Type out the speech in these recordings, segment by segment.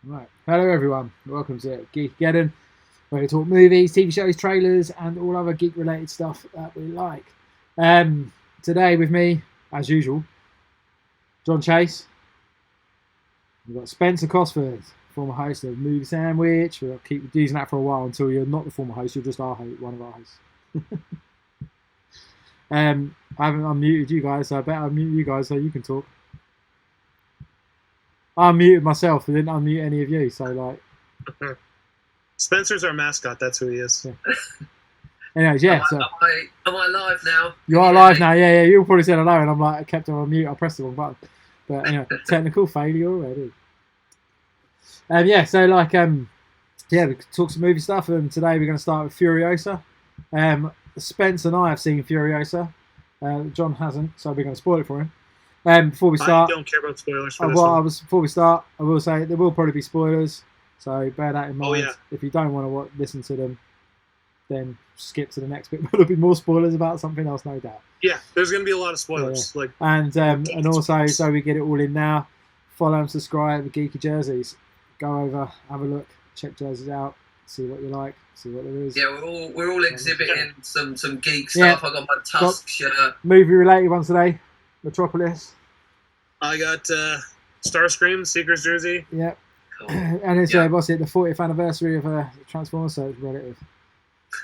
Right. Hello, everyone. Welcome to Geekageddon, where we talk movies, TV shows, trailers, and all other geek-related stuff that we like. Today with me, as usual, John Chase. We've got Spencer Cosford, former host of Movie Sandwich. We'll keep using that for a while until you're not the former host, you're just our host, one of our hosts. I haven't unmuted you guys, so I better unmute you guys so you can talk. I unmuted myself. I didn't unmute any of you, so like. Spencer's our mascot. That's who he is. Yeah. Anyways, yeah. Am I live now? You are live now. Yeah. You all probably said hello, and I'm like, I kept on mute. I pressed the wrong button. But anyway, technical failure already. We could talk some movie stuff, and today we're going to start with Furiosa. Spence and I have seen Furiosa. John hasn't, so we're going to spoil it for him. Before we start, I don't care about spoilers for this one. Before we start, I will say there will probably be spoilers, so bear that in mind. Oh, yeah. If you don't want to listen to them, then skip to the next bit. But there'll be more spoilers about something else, no doubt. Yeah, there's going to be a lot of spoilers. Yeah. And also, so we get it all in now, follow and subscribe to Geeky Jerseys. Go over, have a look, check jerseys out, see what you like, see what there is. Yeah, we're all exhibiting some geek stuff. I got my Tusk shirt. Movie related ones today. Metropolis. I got Starscream, Seeker's jersey. Yeah. Cool. And it's what's it? The 40th anniversary of Transformers, so it's relative.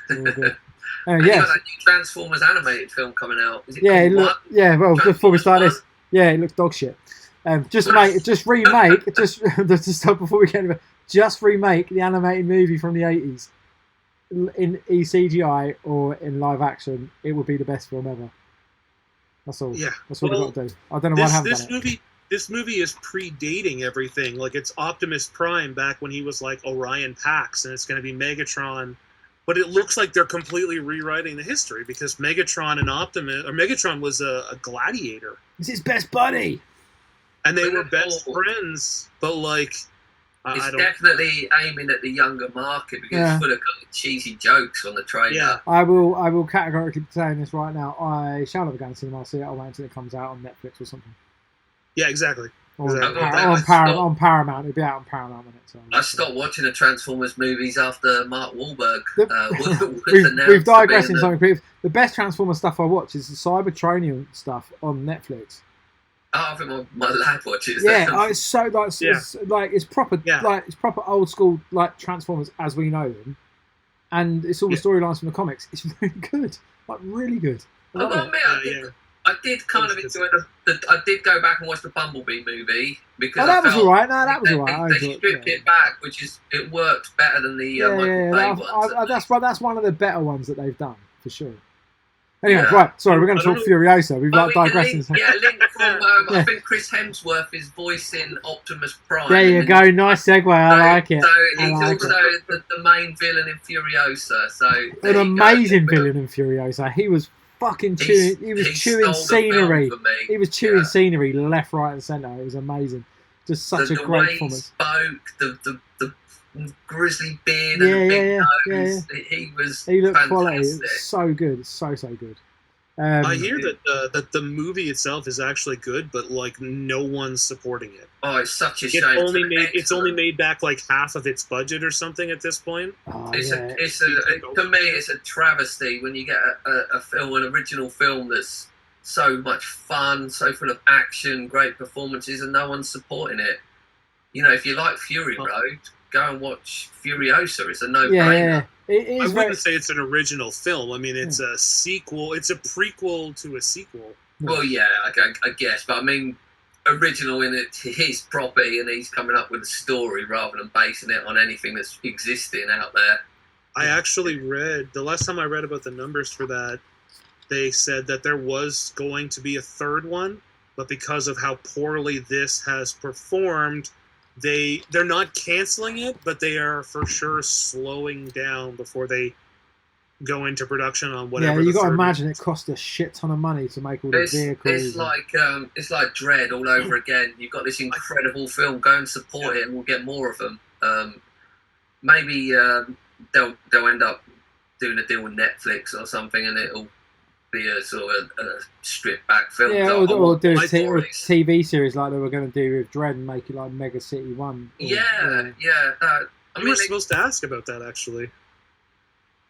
It's all good. You got that new Transformers animated film coming out. Is it well, just before we start this, it looks dog shit. Just remake before we get into it, just remake the animated movie from the 80s in CGI or in live action. It would be the best film ever. That's all. Yeah. That's what we've got to do. I don't know why I haven't done it. This movie is predating everything. Like, it's Optimus Prime back when he was like Orion Pax, and it's going to be Megatron. But it looks like they're completely rewriting the history because Megatron was a gladiator. He's his best buddy. And they were best friends, but like... It's definitely aiming at the younger market because it's full of cheesy jokes on the trailer. Yeah. I will categorically saying this right now. I shall never go to cinema. I'll see it. I'll wait until it comes out on Netflix or something. Yeah, exactly. On Paramount. It'll be out on Paramount. I stopped watching the Transformers movies after Mark Wahlberg. We've digressed in something previous. The best Transformers stuff I watch is the Cybertronian stuff on Netflix. Oh, I think my lad watches. Yeah, it's so it's proper it's proper old school like Transformers as we know them, and it's all the storylines from the comics. It's really good, like really good. I did kind of enjoy I did go back and watch the Bumblebee movie because that was alright. No, that was alright. They stripped it back, it worked better than the Michael Bay ones. That's one of the better ones that they've done for sure. Anyway, right, sorry, we're going to talk Furiosa. We've digressed. Link from, I think Chris Hemsworth is voicing Optimus Prime. There you go, nice segue, I like it. So he's also the main villain in Furiosa. So an amazing villain in Furiosa. He was fucking chewing, he was chewing scenery. He was chewing scenery left, right and centre. It was amazing. Just such a great performance. The grizzly beard and the big nose. He looked fantastic. Quality. It was so good, so good. I hear that the movie itself is actually good, but like no one's supporting it. Oh, it's such a shame. It's only made back like half of its budget or something at this point. To me, it's a travesty when you get an original film that's so much fun, so full of action, great performances, and no one's supporting it. You know, if you like Fury Road, go and watch Furiosa. It's a no-brainer. I wouldn't say it's an original film. I mean, it's a sequel. It's a prequel to a sequel. Well, I guess. But I mean, original in it, his property, and he's coming up with a story rather than basing it on anything that's existing out there. I actually read, the last time I read about the numbers for that, they said that there was going to be a third one, but because of how poorly this has performed, they're not canceling it, but they are for sure slowing down before they go into production on whatever. Yeah, you got to imagine it cost a shit ton of money to make all the vehicles. It's like Dread all over again. You've got this incredible film. Go and support it, and we'll get more of them. Maybe they'll end up doing a deal with Netflix or something, and it'll be a sort of a stripped back film. Yeah, So or do a stories. TV series like they were going to do with Dread and make it like Mega City 1. Yeah. We were supposed to ask about that, actually.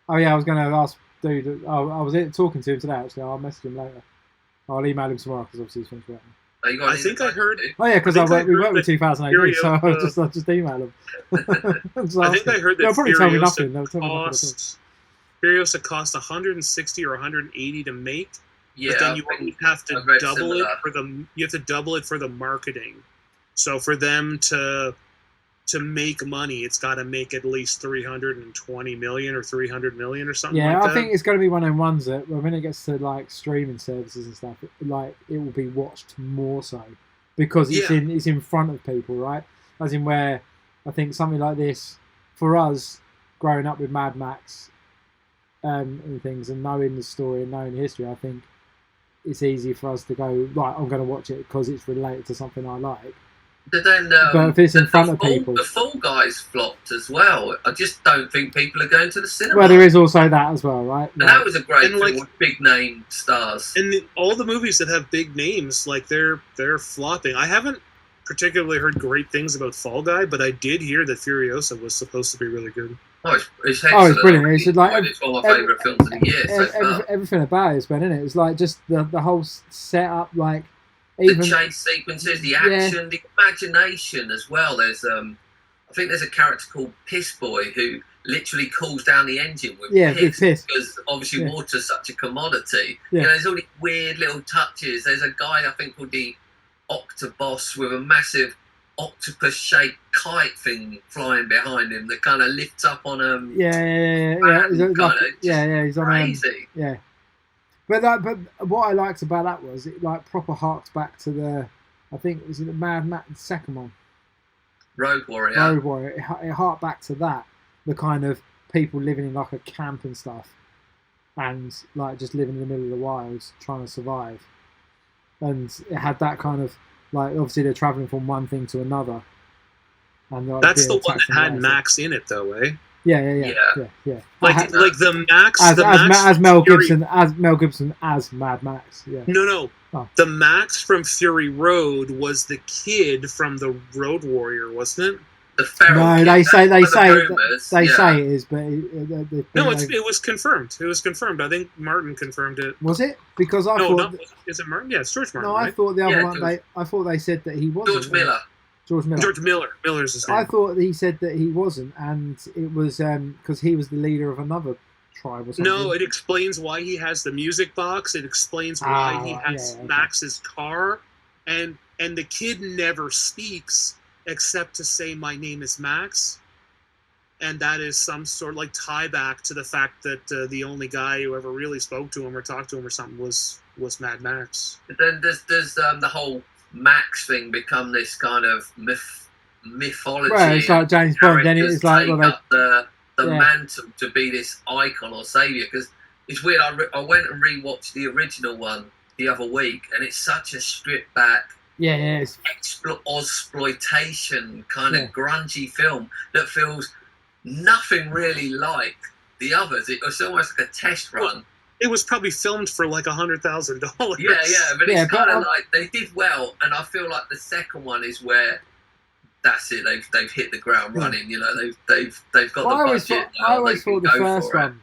Oh, yeah, I was going to ask dude. I was talking to him today, actually. I'll message him later. I'll email him tomorrow because obviously he's finished working. I think I heard. Oh yeah, because we worked with 2008, so I'll just email him. I think I heard that they'll probably tell me nothing. They'll tell me nothing. Furiosa cost 160 or 180 to make. Yeah, but then you have to double it for the. You have to double it for the marketing. So for them to make money, it's got to make at least 320 million or 300 million or something. Yeah, like that. I think it's going to be one of them ones that when it gets to like streaming services and stuff, it will be watched more so because it's in front of people, right? As in where I think something like this for us, growing up with Mad Max and things and knowing the story and knowing the history, I think it's easy for us to go right. I'm going to watch it because it's related to something I like. But then, but if it's in front of people, the Fall Guys flopped as well. I just don't think people are going to the cinema. Well, there is also that as well, right? And that was a great film with big name stars. And all the movies that have big names, like they're flopping. I haven't particularly heard great things about Fall Guy, but I did hear that Furiosa was supposed to be really good. Oh, it's excellent. It's brilliant. It's like it's one of my favourite films of the year so far. Everything about it's been in it. It's like just the whole setup, like. Even, the chase sequences, the action, the imagination as well. There's, I think there's a character called Piss Boy who literally cools down the engine with piss because obviously water's such a commodity. Yeah. You know, there's all these weird little touches. There's a guy I think called the Octoboss with a massive octopus-shaped kite thing flying behind him that kind of lifts up on him. He's on crazy. But what I liked about that was it like proper harks back to the, I think it was the Mad Max, the second one, Road Warrior. It harked back to that, the kind of people living in like a camp and stuff, and like just living in the middle of the wilds trying to survive, and it had that kind of like obviously they're traveling from one thing to another, and that's the one that had Max in it though, eh? Yeah. Like the Max as Mel Gibson as Mad Max. Yeah. No. Oh. The Max from Fury Road was the kid from the Road Warrior, wasn't it? The feral no, kid, they say say it is, but it was confirmed. It was confirmed. I think Martin confirmed it. Was it? Because I thought is it Martin? Yeah, it's George Martin. No, right? I thought the other one. I thought they said that he wasn't. George Miller. Miller's his name. I thought he said that he wasn't, and it was because he was the leader of another tribe or something. No, it explains why he has the music box. It explains why he has Max's car, and the kid never speaks except to say, "My name is Max," and that is some sort of like tie back to the fact that the only guy who ever really spoke to him or talked to him or something was Mad Max. But then there's the whole Max thing become this kind of mythology. Well, it's like James Bond. Then it's like the mantle to be this icon or savior. Because it's weird. I went and rewatched the original one the other week, and it's such a stripped back, exploitation kind of grungy film that feels nothing really like the others. It was almost like a test run. Well, it was probably filmed for like $100,000. Yeah, but it's kind of like they did well, and I feel like the second one is where that's it. They've hit the ground running. You know, they've got the budget. I always thought the first one.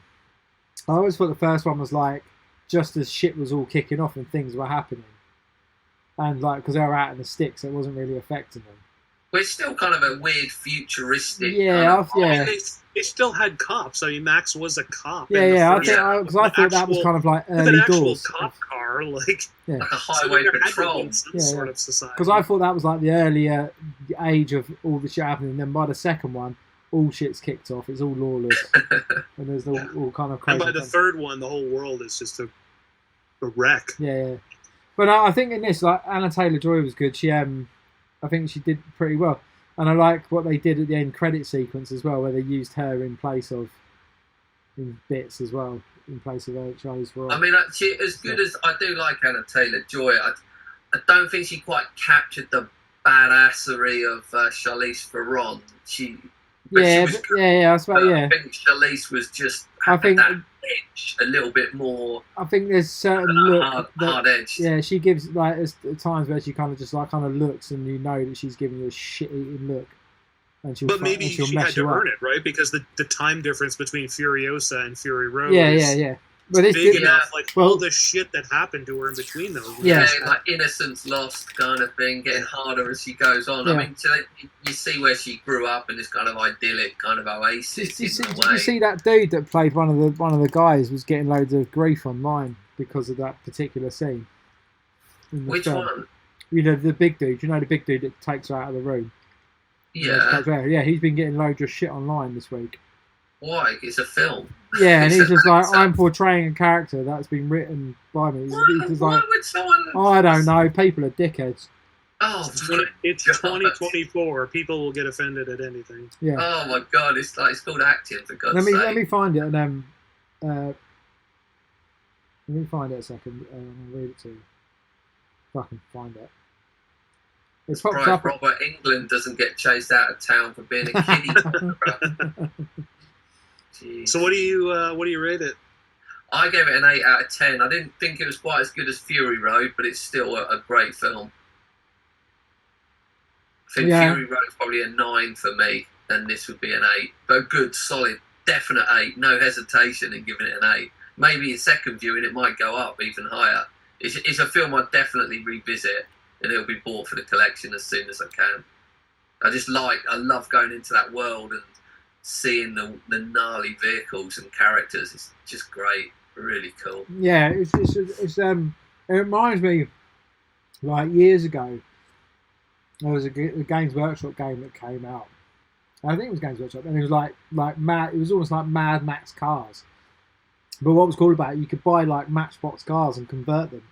I always thought the first one was like just as shit was all kicking off and things were happening, and like because they were out in the sticks, it wasn't really affecting them. But it's still kind of a weird futuristic. Yeah. I mean, they still had cops. I mean, Max was a cop. I thought that was kind of like early doors. Cop car, like a highway patrol sort of society. Because I thought that was like the earlier age of all the shit happening. And then by the second one, all shit's kicked off. It's all lawless, and there's all kind of crazy. And by the third one, the whole world is just a wreck. Yeah. But I think in this, like Anna Taylor-Joy was good. She I think she did pretty well. And I like what they did at the end credit sequence as well, where they used her in bits as well, in place of Charlize Theron. I mean, she, as good as I do like Anna Taylor-Joy, I don't think she quite captured the badassery of Charlize Theron. I suppose, I think Charlize was just. I think edge, a little bit more I think there's certain look hard edge. Yeah, she gives like there's times where she kind of just like kind of looks, and you know that she's giving you a shit-eating look. And but maybe and she had to earn it, right? Because the time difference between Furiosa and Fury Road yeah. But it's big enough, like all the shit that happened to her in between those. Yeah, like innocence lost kind of thing, getting harder as she goes on. Yeah. I mean, so you see where she grew up in this kind of idyllic kind of oasis. Did you see that dude that played one of the guys was getting loads of grief online because of that particular scene? Which one? You know, the big dude. You know, the big dude that takes her out of the room. Yeah. Yeah, he's been getting loads of shit online this week. Why? It's a film. Yeah, and he's just like, I'm portraying a character that's been written by me. He's why like, would someone... I don't know. People are dickheads. Oh, it's 2024. People will get offended at anything. Yeah. Oh my god, it's called acting, for God's sake. Let me find it and let me find it a second. I'll read it to you. If I can find it. It's popped up. Robert England doesn't get chased out of town for being a kiddie. So what do you rate it? I gave it an 8 out of 10. I didn't think it was quite as good as Fury Road, but it's still a great film. I think Fury Road's probably a 9 for me, and this would be an 8. But a good, solid, definite 8. No hesitation in giving it an 8. Maybe in second viewing it might go up even higher. It's a film I'd definitely revisit, and it'll be bought for the collection as soon as I can. I love going into that world and seeing the gnarly vehicles and characters. It's just great, really cool. Yeah, it reminds me, like years ago, there was a Games Workshop game that came out. I think it was Games Workshop, and it was like Mad. It was almost like Mad Max cars. But what was cool about it, you could buy like Matchbox cars and convert them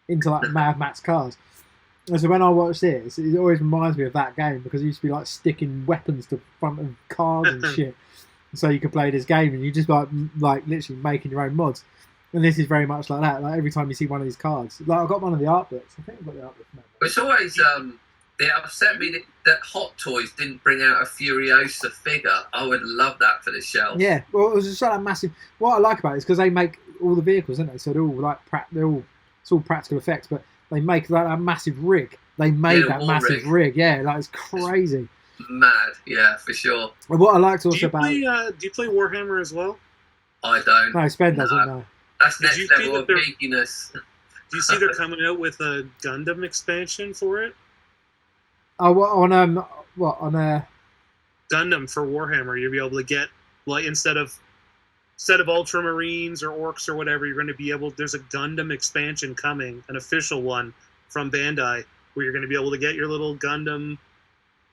into like Mad Max cars. And so when I watch this, it always reminds me of that game because it used to be like sticking weapons to the front of cars and shit. So you could play this game and you just like literally making your own mods. And this is very much like that. Like every time you see one of these cards, like I've got one of the art books. I think I've got the art book. It's always it upset me that Hot Toys didn't bring out a Furiosa figure. I would love that for the shelf. Yeah, well, it was just like a massive. What I like about it is because they make all the vehicles, don't they? So they're all like it's all practical effects, but they make that massive rig. They made that massive rig. Yeah, that is crazy. Mad, yeah, for sure. And what I liked also about do you play Warhammer as well? I don't. No, Spen doesn't know. That's next level of geekiness. Do you see they're coming out with a Gundam expansion for it? Oh, on Gundam for Warhammer, you'll be able to get like instead of Ultramarines or Orcs or whatever, you're going to be able. There's a Gundam expansion coming, an official one from Bandai, where you're going to be able to get your little Gundam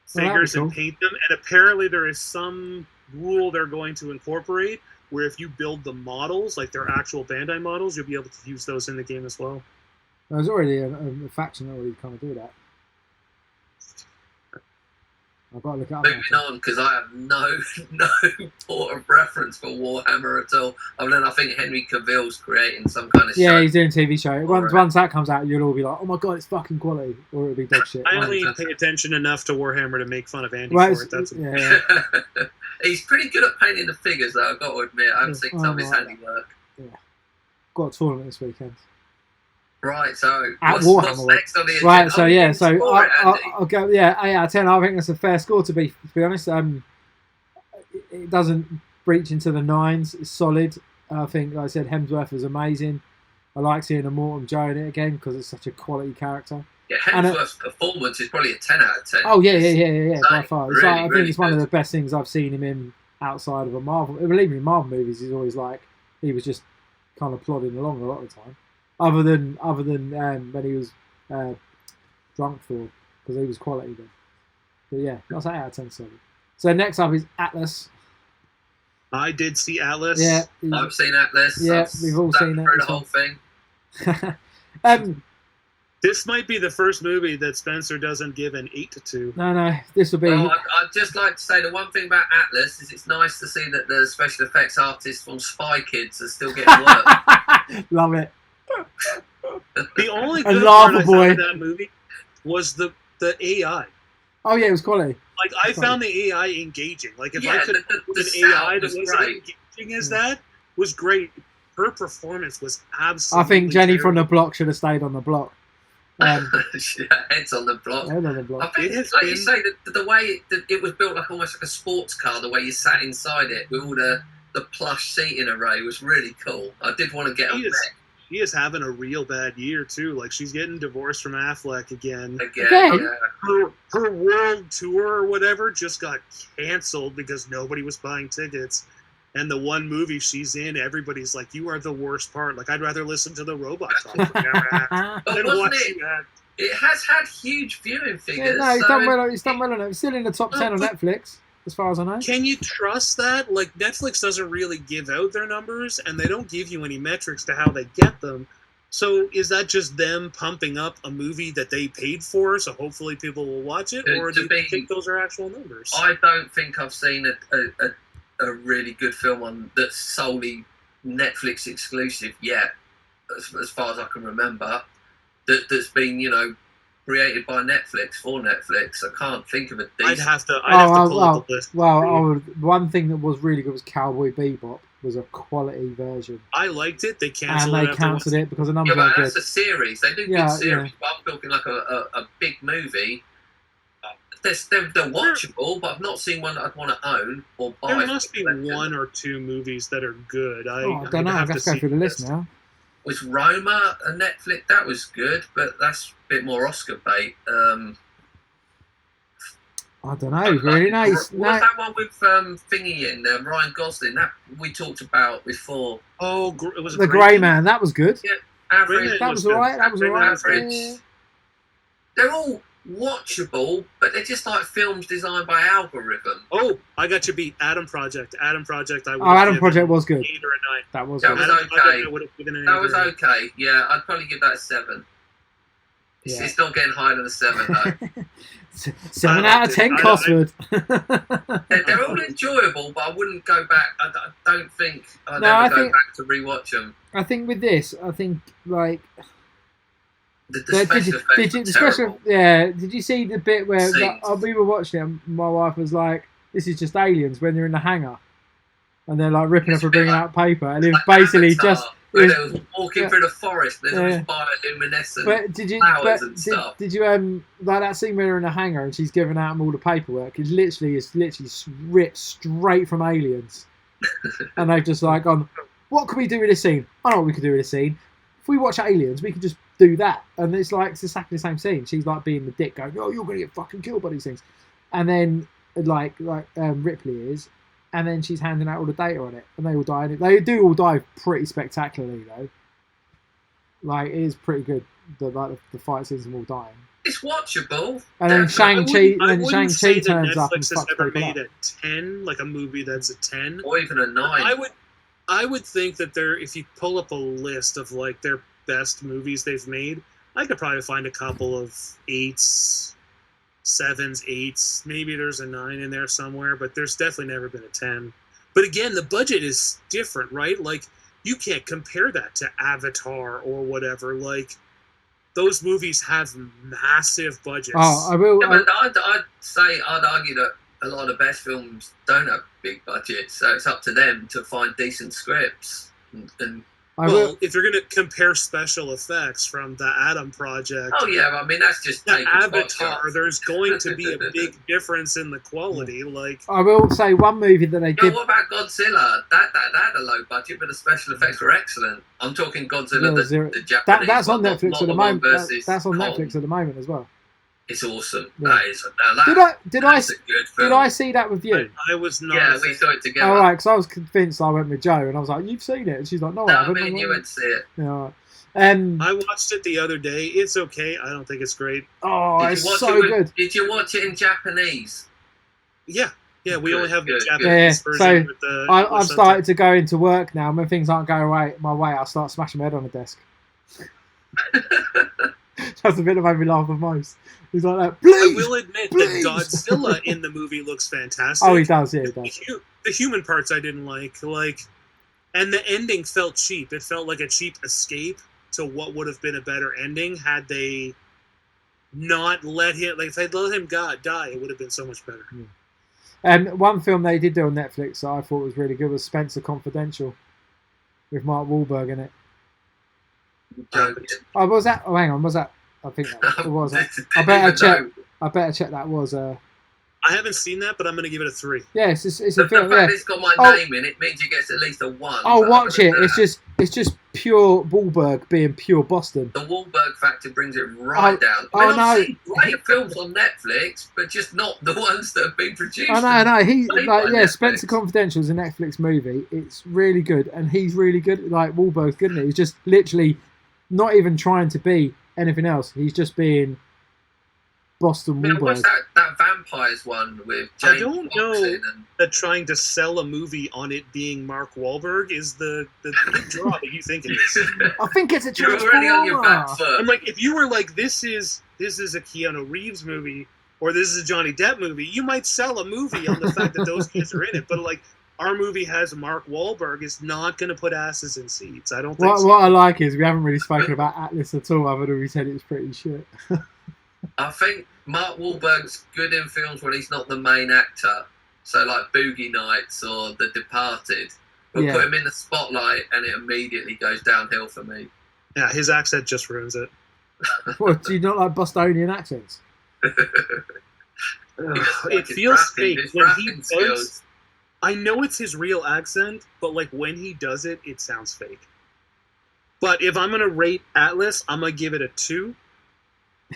figures and paint them. And apparently, there is some rule they're going to incorporate where if you build the models, like their actual Bandai models, you'll be able to use those in the game as well. There's already a faction that already kind of do that. I've got to look it up. Moving on, because I have no port of reference for Warhammer at all. Other than I think Henry Cavill's creating some kind of show. Yeah, he's doing a TV show. Once that comes out, you'll all be like, oh my god, it's fucking quality. Or it'll be dog shit. I only pay attention enough to Warhammer to make fun of Andy for it. That's He's pretty good at painting the figures, though, I've got to admit. I haven't seen some of his handiwork. Yeah. Got a tournament this weekend. Right, so what's next on the agenda? Right, so yeah, so I'll go 8 out of 10. I think that's a fair score to be honest. It doesn't breach into the 9s. It's solid. I think, like I said, Hemsworth was amazing. I like seeing Immortan Joe in it again because it's such a quality character. Yeah, Hemsworth's performance is probably a 10 out of 10. Oh yeah, by far. Really, I think it's one of the best things I've seen him in outside of a Marvel. Believe me, in Marvel movies, he's always like he was just kind of plodding along a lot of the time. Other than when he was drunk for, because he was quality then. But yeah, that's 8 out of 10 solid. So next up is Atlas. I did see Atlas. Yeah, I've seen Atlas. Yeah, we've all seen it. Through the whole thing. This might be the first movie that Spencer doesn't give an 8 to. No, this will be. Well, I'd just like to say the one thing about Atlas is it's nice to see that the special effects artists from Spy Kids are still getting work. Love it. The only good part I found in that movie was the AI. Oh yeah, it was quality. Like I found the AI engaging. Like if I could put an AI that was as engaging as that, was great. Her performance was I absolutely think Jenny from the terrible. block should have stayed on the block. Heads on the block. Head on the I block. think, It has like you been- say, the way it was built, like almost like a sports car, the way you sat inside it with all the plush seating array was really cool. I did want to get on She is having a real bad year too. Like, she's getting divorced from Affleck again. again. Okay. Yeah. Her world tour or whatever just got canceled because nobody was buying tickets. And the one movie she's in, everybody's like, "You are the worst part." Like, I'd rather listen to the robot talk for an hour and a half But than wasn't watch it? you act. It has had huge viewing Yeah, figures. no, he's so done well. He's done well on it. It's still in the top 10 on but- Netflix, as far as I know. Can you trust that? Like, Netflix doesn't really give out their numbers, and they don't give you any metrics to how they get them. So is that just them pumping up a movie that they paid for, so hopefully people will watch it, or do you think those are actual numbers? I don't think I've seen a really good film on that's solely Netflix exclusive yet, as far as I can remember. That's been created by Netflix for Netflix. I can't think of a decent. I'd have to pull up the list. One thing that was really good was Cowboy Bebop. Was a quality version, I liked it. They and canceled they it. cancelled it because the numbers Yeah, weren't but good. that's a series. They do Yeah, good series, yeah. but I'm talking like a big movie. They're watchable, but I've not seen one that I'd want to own or buy. There must be one or two movies that are good. I don't know. I've got to go through the list now. Was Roma a Netflix? That was good, but that's a bit more Oscar bait. I don't know. Really nice. What was that one with Thingy in Ryan Gosling? That we talked about before. Oh, it was The Grey Man. That was good. Average. That was alright. That was alright. Average. Yeah. They're all watchable, but they're just like films designed by algorithm. Oh, I got you beat. Adam Project. Adam Project. Adam Project was good. 8 or a 9. That was That good. was Adam okay. Project, I would have given an 8 That was or a 9. okay. Yeah, I'd probably give that a 7. Yeah. It's not getting higher than a 7 though. 7 out of 10, Cosford. They're all enjoyable, but I wouldn't go back. I don't think I'd No, I ever go think- back to rewatch them. I think with this, like The special effects were terrible. Did you see the bit where Scenes. we were watching it and my wife was like, "This is just aliens when they're in the hangar." And they're like ripping It's up a and bit bringing like- out paper. And it was Like basically Avatar, just where it they was walking yeah. through the forest. There's Yeah. bioluminescent. But did you? flowers But and stuff. did you like that scene where they're in a hangar and she's giving out them all the paperwork? It's literally ripped straight from Aliens, and they've just like gone, "What can we do with this scene? I know what we could do with this scene. If we watch Aliens, we could just do that." And it's exactly the same scene. She's like being the dick, going, "Oh, you're gonna get fucking killed by these things," and then like Ripley is. And then she's handing out all the data on it, and they all die. They do all die pretty spectacularly, though. Like, it is pretty good. The fight scenes of them all dying. It's watchable. And then Definitely. Shang-Chi say that turns up Netflix and has fucks ever people made up. a 10, like a movie that's a 10. Or even a 9. I would think that if you pull up a list of like their best movies they've made, I could probably find a couple of 8s, 7s, 8s. Maybe there's a 9 in there somewhere, but there's definitely never been a 10. But again, the budget is different, right? Like, you can't compare that to Avatar or whatever. Like, those movies have massive budgets. Oh, I will. Yeah, but I'd argue that a lot of the best films don't have big budgets, so it's up to them to find decent scripts. And will. If you're going to compare special effects from the Adam Project, oh yeah, I mean that's just to taking Avatar, shots. there's going to be a big difference in the quality. Like, I will say one movie that they You did. know, what about Godzilla? That had a low budget, but the special effects were excellent. I'm talking Godzilla, the Japanese. That's on one, Netflix not at the the one moment. versus That's on Kong. Netflix at the moment as well. It's awesome. Yeah. That is. Now that's a good film. Did I see that with you? I was not. Yeah, we saw it together. All right, because I was convinced I went with Joe, and I was like, "You've seen it?" And she's like, "No, I No, haven't." me and you went to see it. Yeah. All right. I watched it the other day. It's okay. I don't think it's great. Oh, Did you it's watch so it with- good. Did you watch it in Japanese? Yeah, we Good, only have the good, good. Japanese Yeah, version so with the. I've English started to go into work now. When things aren't going my way, I start smashing my head on the desk. That's the bit that made me laugh the most. He's like that. I Please. will admit please. that Godzilla in the movie looks fantastic. Oh, he does. Yeah, he does. The human parts I didn't like, and the ending felt cheap. It felt like a cheap escape to what would have been a better ending had they not let him. Like, if they'd let him die, it would have been so much better. And one film they did do on Netflix that I thought was really good was Spencer Confidential. with Mark Wahlberg in it. Joking. Oh, was that? Oh, hang on, was that? I think that it was. I Didn't better even check. know. I better check that was. I haven't seen that, but I'm going to give it a 3. Yeah, it's a The film. fact Yeah. it's got my Oh. name in it means it gets at least a 1. Oh, but watch other it. than It's just pure Wahlberg being pure Boston. the Wahlberg factor brings it right down. Oh, I've no. seen great films on Netflix, but just not the ones that have been produced. I know. He made by like yeah. Netflix. Spencer Confidential is a Netflix movie. It's really good, and he's really good. Like Wahlberg's good in it. He's just literally not even trying to be anything else. He's just being Boston Yeah, Wahlberg. what's that vampires one with I James don't Fox know in and that trying to sell a movie on it being Mark Wahlberg is the big draw that you think it is. I think it's a you're already on your back Transformer. foot. I'm like, if you were like, this is a Keanu Reeves movie or this is a Johnny Depp movie, you might sell a movie on the fact that those kids are in it. But like, our movie has Mark Wahlberg is not going to put asses in seats. I don't think so. What I like is we haven't really spoken about Atlas at all, other than we said it was pretty shit. I think Mark Wahlberg's good in films when he's not the main actor. So like Boogie Nights or The Departed. We'll Yeah. put him in the spotlight and it immediately goes downhill for me. Yeah, his accent just ruins it. What, do you not like Bostonian accents? It feels fake His when he rapping does. skills. I know it's his real accent, but like when he does it, it sounds fake. But if I'm gonna rate Atlas, I'm gonna give it a 2,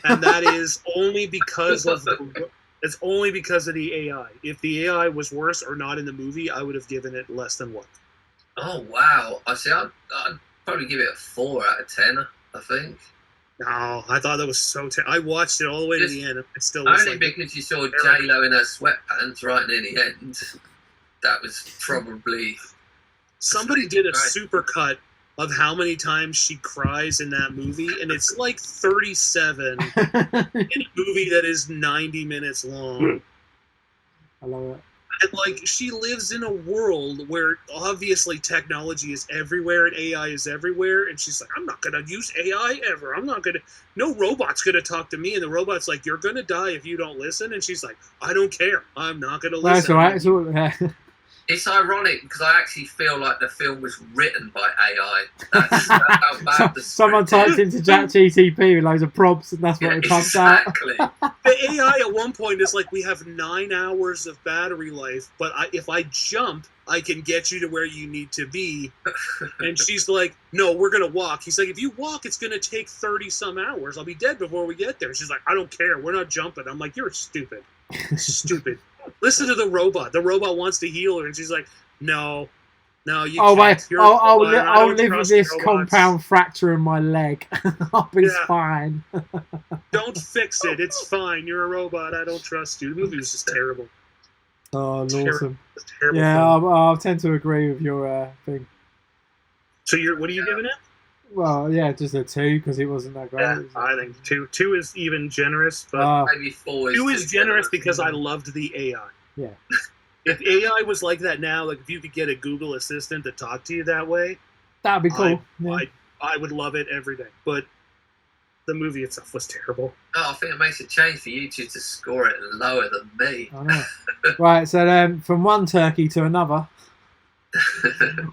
and that is only because of the AI. If the AI was worse or not in the movie, I would have given it less than 1. Oh wow! I'd probably give it a 4 out of 10. I think No, I thought that was so. I watched it all the way to the end. And it still was only like, because you saw J Lo in her sweatpants right near the end. That was probably somebody did a Right. super cut of how many times she cries in that movie, and it's like 37 in a movie that is 90 minutes long. I love it. And like, she lives in a world where obviously technology is everywhere and AI is everywhere, and she's like, I'm not gonna use AI ever. No robot's gonna talk to me. And the robot's like, you're gonna die if you don't listen. And she's like, I don't care. I'm not gonna Well, that's listen. all right. It's all, It's ironic because I actually feel like the film was written by AI. That's how bad the someone script typed into ChatGTP with loads of prompts, and that's what it comes out. Exactly. The AI at one point is like, we have 9 hours of battery life, but if I jump, I can get you to where you need to be. And she's like, no, we're going to walk. He's like, if you walk, it's going to take 30 some hours. I'll be dead before we get there. She's like, I don't care. We're not jumping. I'm like, you're stupid. Stupid. Listen to the robot. The robot wants to heal her. And she's like, no, you Oh can't. wait, You're a I'll robot. I live don't with trust this robots. compound fracture in my leg. I'll be Yeah. fine. Don't fix it. It's fine. You're a robot. I don't trust you. The movie was just terrible. Oh, awesome. It's a terrible Yeah, film. I'll tend to agree with your thing. So what are you giving it? Well, yeah, just a 2 because it wasn't that great. Yeah, I think 2. 2 is even generous, but Maybe 4 is 2 is too generous because I loved the AI. Yeah. If AI was like that now, like if you could get a Google Assistant to talk to you that way, That'd be cool. Yeah. I would love it every day. But the movie itself was terrible. Oh, I think it makes a change for YouTube to score it lower than me. I know. Right, so from one turkey to another,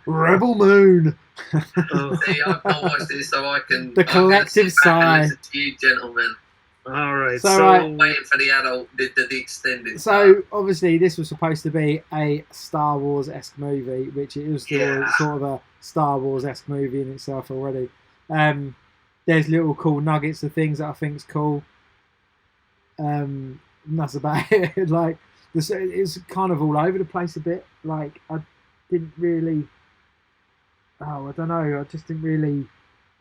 Rebel Moon. Oh, See, I've not watched this, so I can. The I can collective sit back and sigh. listen to you, gentlemen. all right. So, So, right. I'm waiting for the adult, the extended. So obviously this was supposed to be a Star Wars-esque movie, which it was still Yeah. sort of a Star Wars-esque movie in itself already. There's little cool nuggets of things that I think's cool. And that's about it. Like it's kind of all over the place a bit. Like I didn't really. Oh, I don't know. I just didn't really.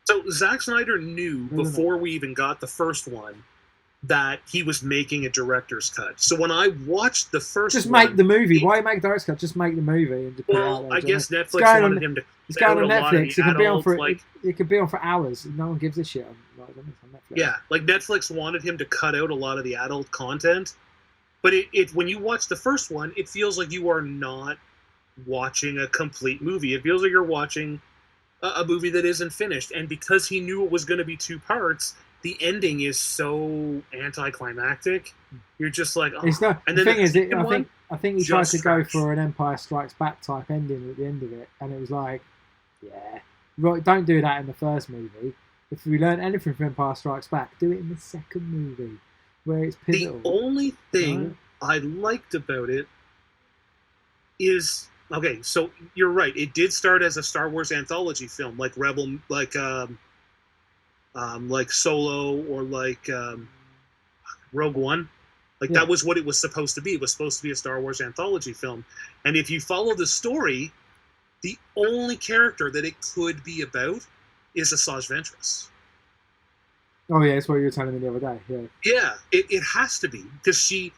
so Zack Snyder knew No. before we even got the first one that he was making a director's cut. So when I watched the first Just one, make the movie. Why make director's cut? Just make the movie and just put it out well, there. I do you know? guess Netflix going on- wanted him to. It's going on out a lot of Netflix. the It could be on adult, for like, it could be on for hours. No one gives a shit on, like, it's on Netflix. yeah, like Netflix wanted him to cut out a lot of the adult content, but it when you watch the first one, it feels like you are not watching a complete movie. It feels like you're watching a movie that isn't finished. And because he knew it was going to be 2 parts, the ending is so anticlimactic. You're just like, oh. It's not. And The then thing is, second I one think he tried just to go tracks. for an Empire Strikes Back type ending at the end of it, and it was like Yeah. Right, don't do that in the first movie. If we learn anything from Empire Strikes Back, do it in the second movie, where it's pivotal. The only thing I liked about it is, okay, so you're right. It did start as a Star Wars anthology film, like Rebel, like Solo, or like Rogue One. Like that was what it was supposed to be. It was supposed to be a Star Wars anthology film. And if you follow the story, the only character that it could be about is Asajj Ventress. Oh yeah, that's what you were telling me the other day. Yeah, it has to be, because she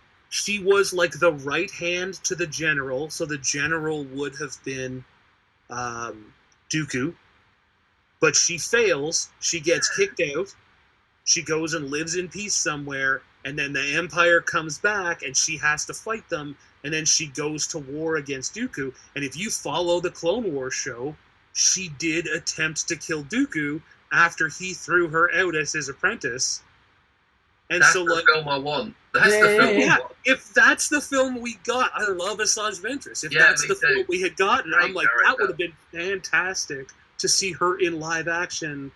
was like the right hand to the general, so the general would have been Dooku, but she fails. She gets kicked out. She goes and lives in peace somewhere, and then the Empire comes back, and she has to fight them, and then she goes to war against Dooku. And if you follow the Clone Wars show, she did attempt to kill Dooku after he threw her out as his apprentice. And that's so, the like, film I want. That's the film. Yeah, if that's the film we got, I love Asajj Ventress. If that's the film we had gotten, I'm like, that would have been fantastic to see her in live action,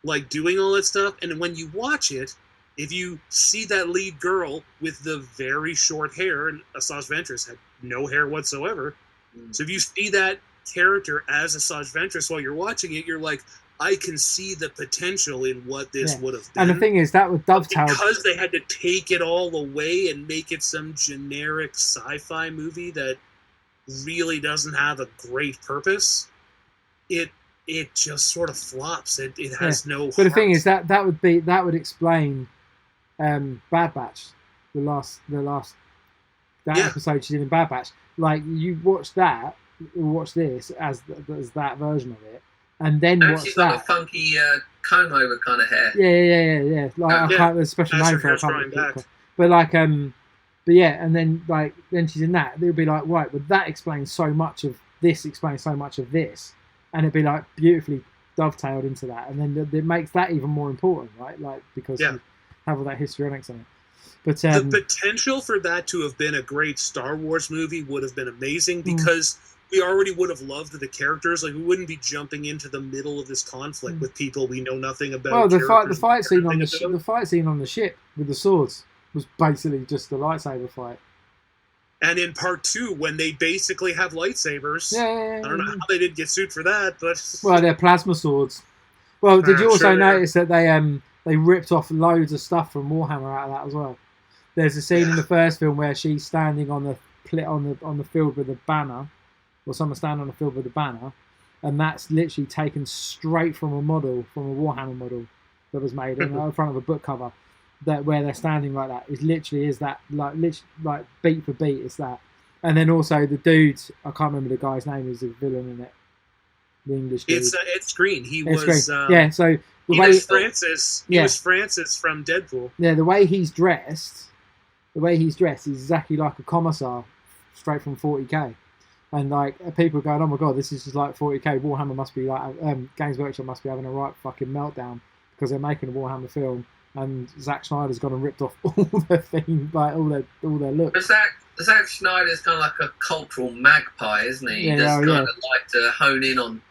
like doing all that stuff. And when you watch it, if you see that lead girl with the very short hair, and Asajj Ventress had no hair whatsoever, so if you see that character as Asajj Ventress while you're watching it, you're like, I can see the potential in what this would have been. And the thing is, that would dovetail, because they had to take it all away and make it some generic sci-fi movie that really doesn't have a great purpose. It just sort of flops. It has no. But the thing is, that would explain Bad Batch, the last episode she did in Bad Batch. Like, you watch this as that version of it, and then watch she's that. got a funky comb over kind of hair. Yeah. Like, I can't. There's a special name for it. But like, but yeah, and then she's in that. It would be like, right, but that explains so much of this. Explains so much of this, and it'd be like beautifully dovetailed into that, and then it makes that even more important, right? Like, because you have all that histrionics on it. But the potential for that to have been a great Star Wars movie would have been amazing, because we already would have loved the characters. Like, we wouldn't be jumping into the middle of this conflict with people we know nothing about. Well, the fight scene on the ship with the swords was basically just the lightsaber fight. And in part 2, when they basically have lightsabers, I don't know how they didn't get sued for that, but well, they're plasma swords. Well, did you also notice that they ripped off loads of stuff from Warhammer out of that as well? There's a scene in the first film where she's standing on the field with a banner, or someone standing on the field with a banner, and that's literally taken straight from a Warhammer model that was made in front of a book cover. That where they're standing like that is that like beat for beat is that. And then also the dude, I can't remember the guy's name, who's the villain in it, the English dude. It's Green. He was Green. So he was Francis. He was Francis from Deadpool. Yeah, the way he's dressed is exactly like a commissar straight from 40k. And like, people are going, oh my god, this is just like 40k. Warhammer must be like, Games Workshop must be having a right fucking meltdown because they're making a Warhammer film, and Zack Snyder's gone and ripped off all their themes, like all their looks. But Zack Snyder's kind of like a cultural magpie, isn't he? He does kind of like to hone in on.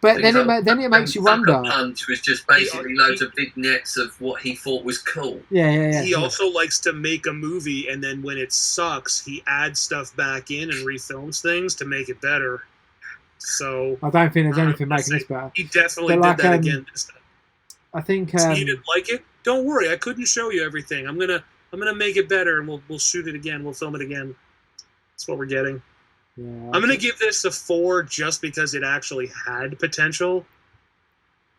But then it makes you wonder. Punch was just basically loads of vignettes of what he thought was cool. Yeah. He also likes to make a movie, and then when it sucks, he adds stuff back in and refilms things to make it better. So I don't think there's anything making this better. He definitely did that again this time. I think you didn't like it. Don't worry, I couldn't show you everything. I'm gonna make it better, and we'll shoot it again. We'll film it again. That's what we're getting. Yeah, I'm going to give this a 4 just because it actually had potential.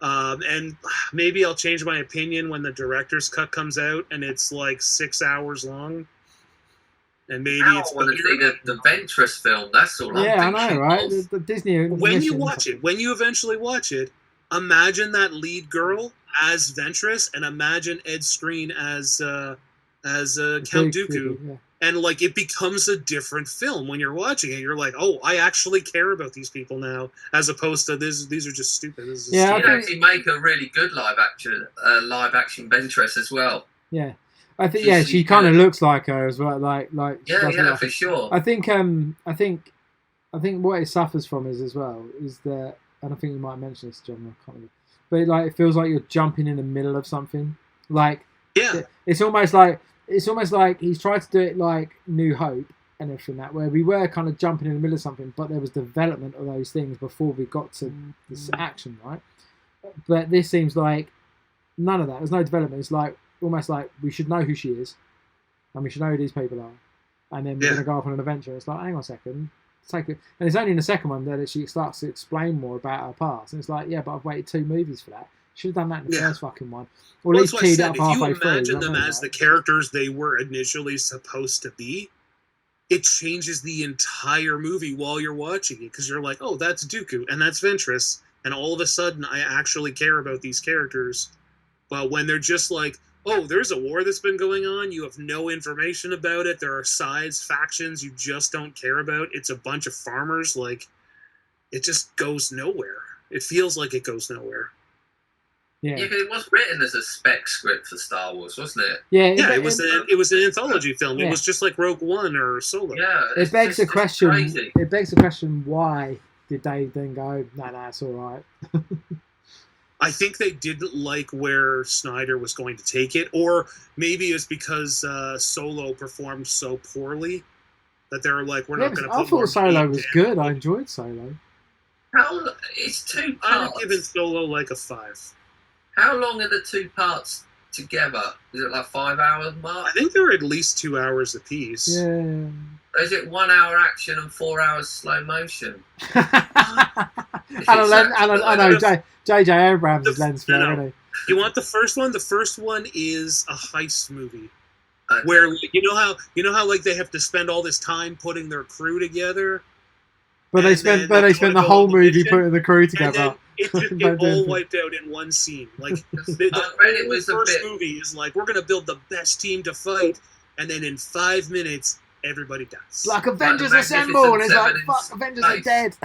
And maybe I'll change my opinion when the director's cut comes out and it's like 6 hours long. And maybe I it's... want to see the Ventress film. That's all I'm thinking. I know, right? The Disney... When you eventually watch it, imagine that lead girl as Ventress, and imagine Ed Skrein as Count Dooku. Yeah. And, like, it becomes a different film when you're watching it. You're like, oh, I actually care about these people now, as opposed to these are just stupid. This is you can actually make a really good live action Ventress as well. Yeah, I think she kind of looks like her as well. Like yeah, for sure. I think what it suffers from is that and I think you might mention this, John. I can't remember. But like, it feels like you're jumping in the middle of something. Like, it's almost like he's tried to do it like New Hope and everything that, where we were kind of jumping in the middle of something, but there was development of those things before we got to this action, right? But this seems like none of that. There's no development. It's like almost like we should know who she is, and we should know who these people are, and then we're going to go off on an adventure. It's like, hang on a second, take it. And it's only in the second one that she starts to explain more about her past, and it's like, yeah, but I've waited 2 movies for that. Should have done that in the first fucking one, or at least teed up halfway through. If you imagine them as the characters they were initially supposed to be, it changes the entire movie while you're watching it, because you're like, oh, that's Dooku and that's Ventress, and all of a sudden I actually care about these characters. But when they're just like, oh, there's a war that's been going on, you have no information about it, there are sides, factions you just don't care about, it's a bunch of farmers, like, it just goes nowhere. It feels like it goes nowhere. Yeah, because it was written as a spec script for Star Wars, wasn't it? Yeah, it was an anthology film. Yeah. It was just like Rogue One or Solo. Yeah, it begs the question. Crazy. It begs the question: why did they then go? No, it's all right. I think they didn't like where Snyder was going to take it, or maybe it's because Solo performed so poorly that they were like, "We're not going to." I thought Solo was good. I enjoyed Solo. It's 2 parts. I'm giving Solo like a 5. How long are the 2 parts together? Is it like 5 hours mark? I think they're at least 2 hours apiece. Yeah. Is it 1 hour action and 4 hours slow motion? I know J.J. Abrams' lens flare, isn't he? You want the first one? The first one is a heist movie. Okay. Where you know how like they have to spend all this time putting their crew together. But they spent the whole movie putting the crew together. It just get all wiped out in one scene. Like the first movie is like, we're gonna build the best team to fight, and then in 5 minutes everybody dies. Like Avengers Assemble, and it's like, fuck, Avengers are dead.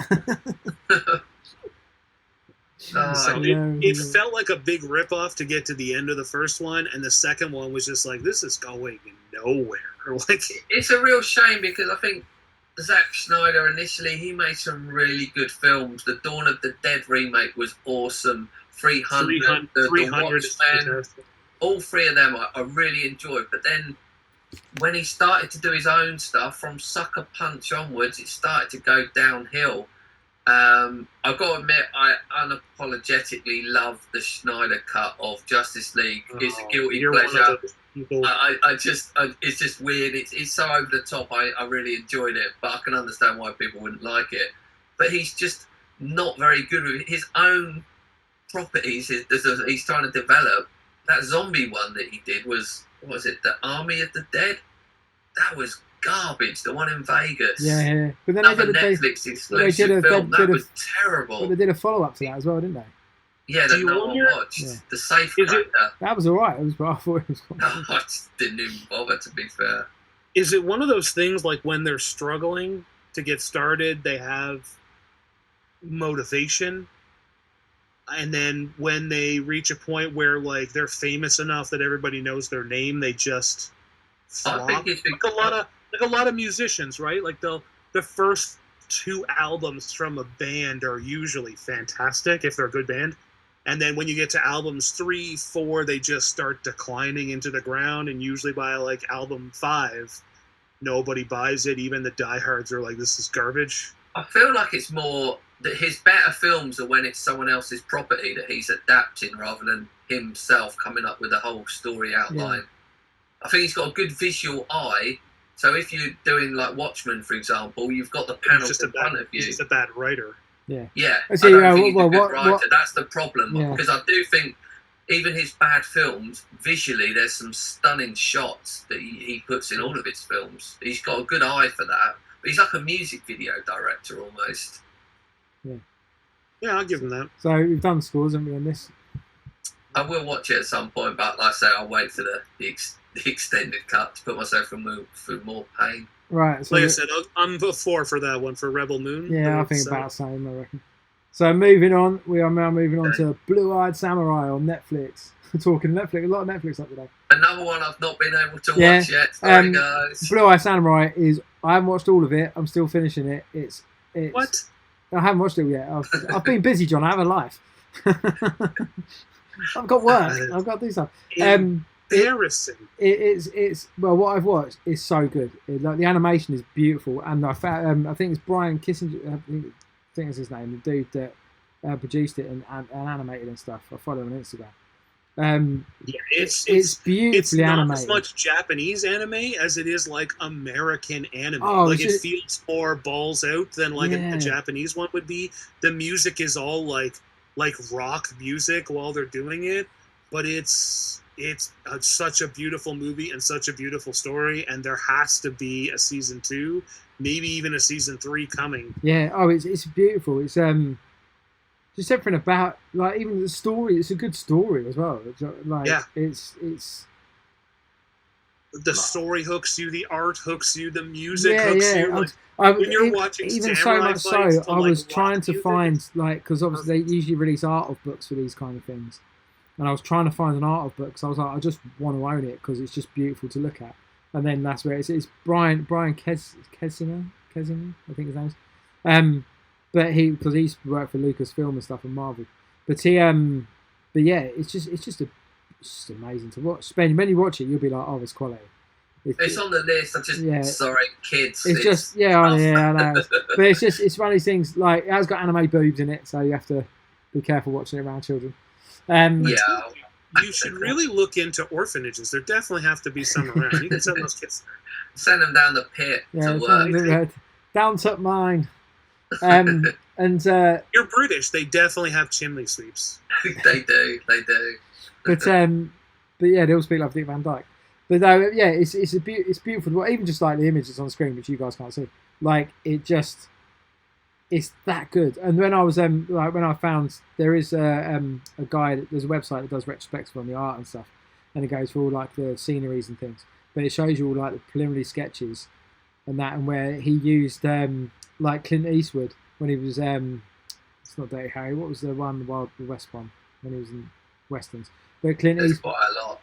So it felt like a big ripoff to get to the end of the first one, and the second one was just like, this is going nowhere. Like, it's a real shame, because I think Zack Snyder initially, he made some really good films. The Dawn of the Dead remake was awesome. 300, the Watchmen, all 3 of them I really enjoyed. But then when he started to do his own stuff, from Sucker Punch onwards, it started to go downhill. I've got to admit, I unapologetically love the Snyder cut of Justice League. It's a guilty pleasure. It's just weird. It's so over the top. I really enjoyed it, but I can understand why people wouldn't like it. But he's just not very good with his own properties. He's trying to develop. That zombie one that he did was, what was it, the Army of the Dead? That was garbage. The one in Vegas. Yeah. But then Netflix exclusive film. That was terrible. But they did a follow-up to that as well, didn't they? Yeah, that no one watched. Yeah. The Safe Factor. That was alright. I thought it was quite I just didn't even bother, to be fair. Is it one of those things like when they're struggling to get started, they have motivation, and then when they reach a point where like they're famous enough that everybody knows their name, they just flop? I think it's like a lot of musicians, right? Like the first 2 albums from a band are usually fantastic if they're a good band. And then when you get to albums 3, 4, they just start declining into the ground. And usually by like album 5, nobody buys it. Even the diehards are like, this is garbage. I feel like it's more that his better films are when it's someone else's property that he's adapting rather than himself coming up with a whole story outline. Yeah. I think he's got a good visual eye. So if you're doing like Watchmen, for example, you've got the panel in front of you. He's just a bad writer. Yeah. I don't think he's a good writer. That's the problem. Yeah. Because I do think even his bad films, visually, there's some stunning shots that he puts in all of his films. He's got a good eye for that. But he's like a music video director almost. Yeah, I'll give him that. So we've done scores, haven't we, on this? I will watch it at some point, but like I say, I'll wait for the extended cut to put myself through more pain. Right. So like I said, I'm a 4 for that one, for Rebel Moon. Yeah, I think about the same, I reckon. So moving on, we are now moving on to Blue-Eyed Samurai on Netflix. We're talking Netflix, a lot of Netflix up today. Another one I've not been able to watch yet. Sorry, guys. Blue-Eyed Samurai I haven't watched all of it. I'm still finishing it. It's what? I haven't watched it yet. I've been busy, John. I have a life. I've got work. I've got to do stuff. Embarrassing. It's well, what I've watched is so good. Like the animation is beautiful, and I think it's Brian Kissinger. I think it's his name, the dude that produced it and animated and stuff. I follow him on Instagram. It's beautifully animated. It's not as much Japanese anime as it is like American anime. Oh, like it feels more balls out than like a Japanese one would be. The music is all like rock music while they're doing it, but it's such a beautiful movie and such a beautiful story, and there has to be a season 2, maybe even a season 3 coming. Yeah. Oh, it's beautiful. It's just everything about, like, even the story. It's a good story as well. It's like, it's the story hooks you, the art hooks you, the music hooks you. Like, when you're watching even samurai so much fights, so, I was trying to find, like, because obviously they usually release art of books for these kind of things, and I was trying to find an art of book because I was like, I just want to own it because it's just beautiful to look at. And then that's where it's Brian Kessinger, I think his name is. But because he used to work for Lucasfilm and stuff and Marvel. But yeah, it's just amazing to watch. When you watch it, you'll be like, oh, it's quality. It's on the list. I'm just sorry, kids. It's just I know. But it's one of these things. Like, it has got anime boobs in it, so you have to be careful watching it around children. You should really look into orphanages. There definitely have to be some around. You can send those kids. Send them down the pit to work. Down to mine. And you're British. They definitely have chimney sweeps. They do. But yeah, they all speak like Dick Van Dyke. But it's beautiful. Well, even just like the images on the screen, which you guys can't see, like it's that good. And when I was when I found there is a guy there's a website that does retrospectives on the art and stuff, and it goes through all like the sceneries and things, but it shows you all like the preliminary sketches and that, and where he used like Clint Eastwood when he was it's not Dirty Harry. What was the one, the Wild West one, when he was in westerns? But Clint Eastwood, quite a lot.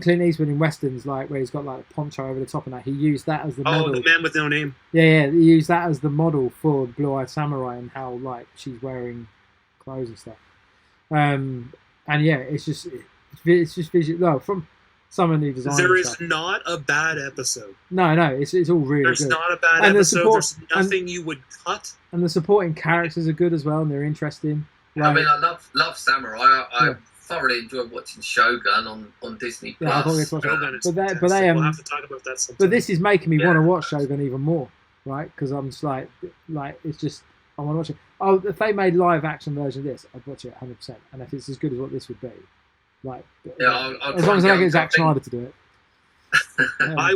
Clint Eastwood in westerns, like where he's got like a poncho over the top and that. He used that as the model. Oh, the Man with No Name. Yeah, he used that as the model for Blue Eyed Samurai and how like she's wearing clothes and stuff. And yeah, it's just visual. No, from some of the design. There is not a bad episode. No, it's all really There's good. There's not a bad episode. There's nothing you would cut. And the supporting characters are good as well, and they're interesting. Like, I mean, I love Samurai. I thoroughly enjoyed watching Shogun on Disney Plus. Yeah, I thought we watch but they we'll have to talk about that sometime. But this is making me want to watch Shogun even more, right? Because I'm just like it's just I want to watch it. Oh, if they made live action version of this, I'd watch it 100%. And if it's as good as what this would be, like, I'll as long as I get Zack Snyder to do it. I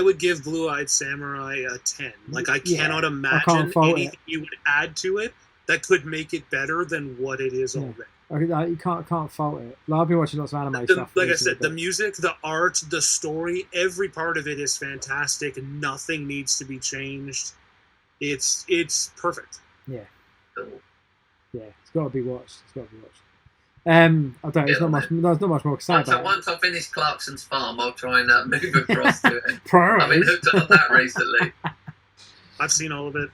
would give Blue Eyed Samurai a 10. Like, I cannot imagine anything you would add to it that could make it better than what it is already. You can't fault it. Like, I've been watching lots of anime stuff. Like I said, the music, the art, the story, every part of it is fantastic. Nothing needs to be changed. It's perfect. Yeah. Yeah, it's got to be watched. I don't. There's not much more to say about it. Once I finish Clarkson's Farm, I'll try and move across to it. Priorities. I've been hooked on that recently. I've seen all of it.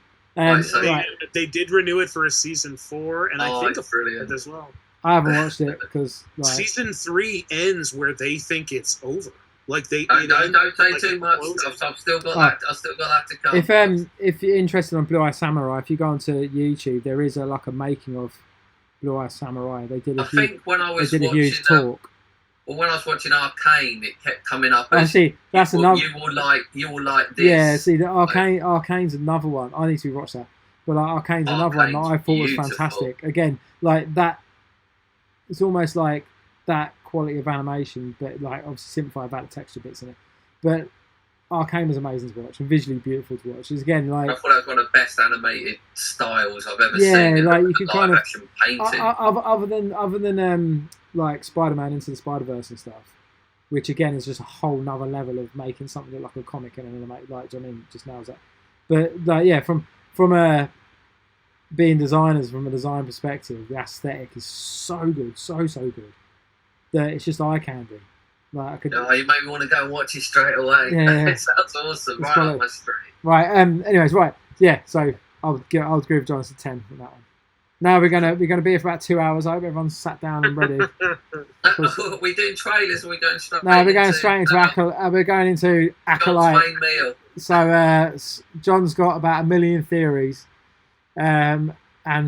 They did renew it for a season 4, and I think a brilliant as well. I haven't watched it because season 3 ends where they think it's over. Like don't say too much. I've still got that. I've still got that to come. If you're interested on Blue Eye Samurai, if you go onto YouTube, there is a making of Blue Eye Samurai. They did a huge talk. Well, when I was watching Arcane, it kept coming up. That's another. You will like this. Yeah, see, the Arcane's another one. I need to rewatch that. But Arcane's another one that I thought was fantastic. Again, like that. It's almost like that quality of animation, but like obviously simplified about the texture bits in it. But Arcane was amazing to watch and visually beautiful to watch. It's again like I thought that was one of the best animated styles I've ever seen. Yeah, like you can kind of painting. Other than like Spider-Man Into the Spider-Verse and stuff, which again is just a whole nother level of making something look like a comic and animate. Like, do you know what I mean? Just nails that. But like, yeah, from being designers, from a design perspective, the aesthetic is so good, so good that it's just eye candy. Like you made me want to go and watch it straight away. Yeah. It sounds awesome. Right on my street. Right. Anyways, right. Yeah. So I'll agree with John. It's a 10 on that one. Now we're gonna be here for about 2 hours. I hope everyone's sat down and ready. Are we doing trailers? Or are we going straight? No, we're going straight into Acolyte. We're going into Acolyte. John's main meal. So John's got about 1 million theories, and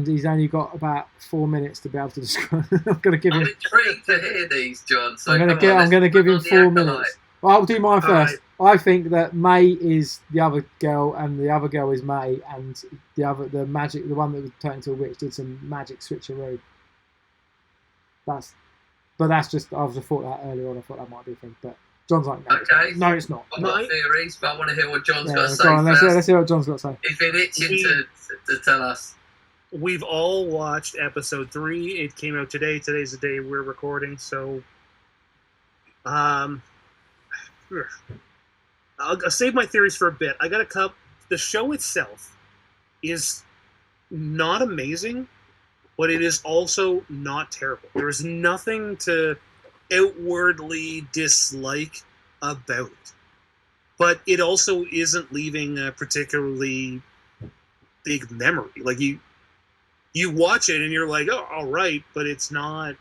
he's only got about 4 minutes to be able to describe. I'm intrigued to hear these, John. So I'm going to give him 4 minutes. Well, I'll do mine first. Right. I think that May is the other girl, and the other girl is May, and the one that was turned into a witch did some magic switcheroo. That's just, I just thought that earlier on. I thought that might be a thing, but John's like, no, okay. No, it's not. I've got theories, but I want to hear what John's got to say. Go on, let's hear what John's got to say. He's been itching to tell us. We've all watched episode 3. It came out today. Today's the day we're recording, so I'll save my theories for a bit. I got a cup. The show itself is not amazing, but it is also not terrible. There is nothing to outwardly dislike about it. But it also isn't leaving a particularly big memory. Like you watch it and you're like, oh, all right, but it's not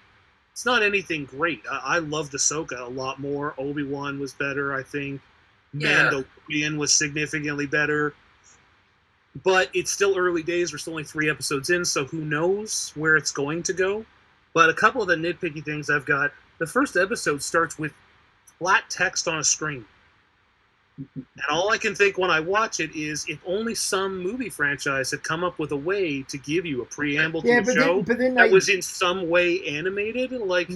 anything great. I loved Ahsoka a lot more. Obi-Wan was better, I think. Mandalorian was significantly better. But it's still early days. We're still only 3 episodes in, so who knows where it's going to go. But a couple of the nitpicky things I've got. The first episode starts with flat text on a screen. And all I can think when I watch it is if only some movie franchise had come up with a way to give you a preamble to the show that was in some way animated. Like,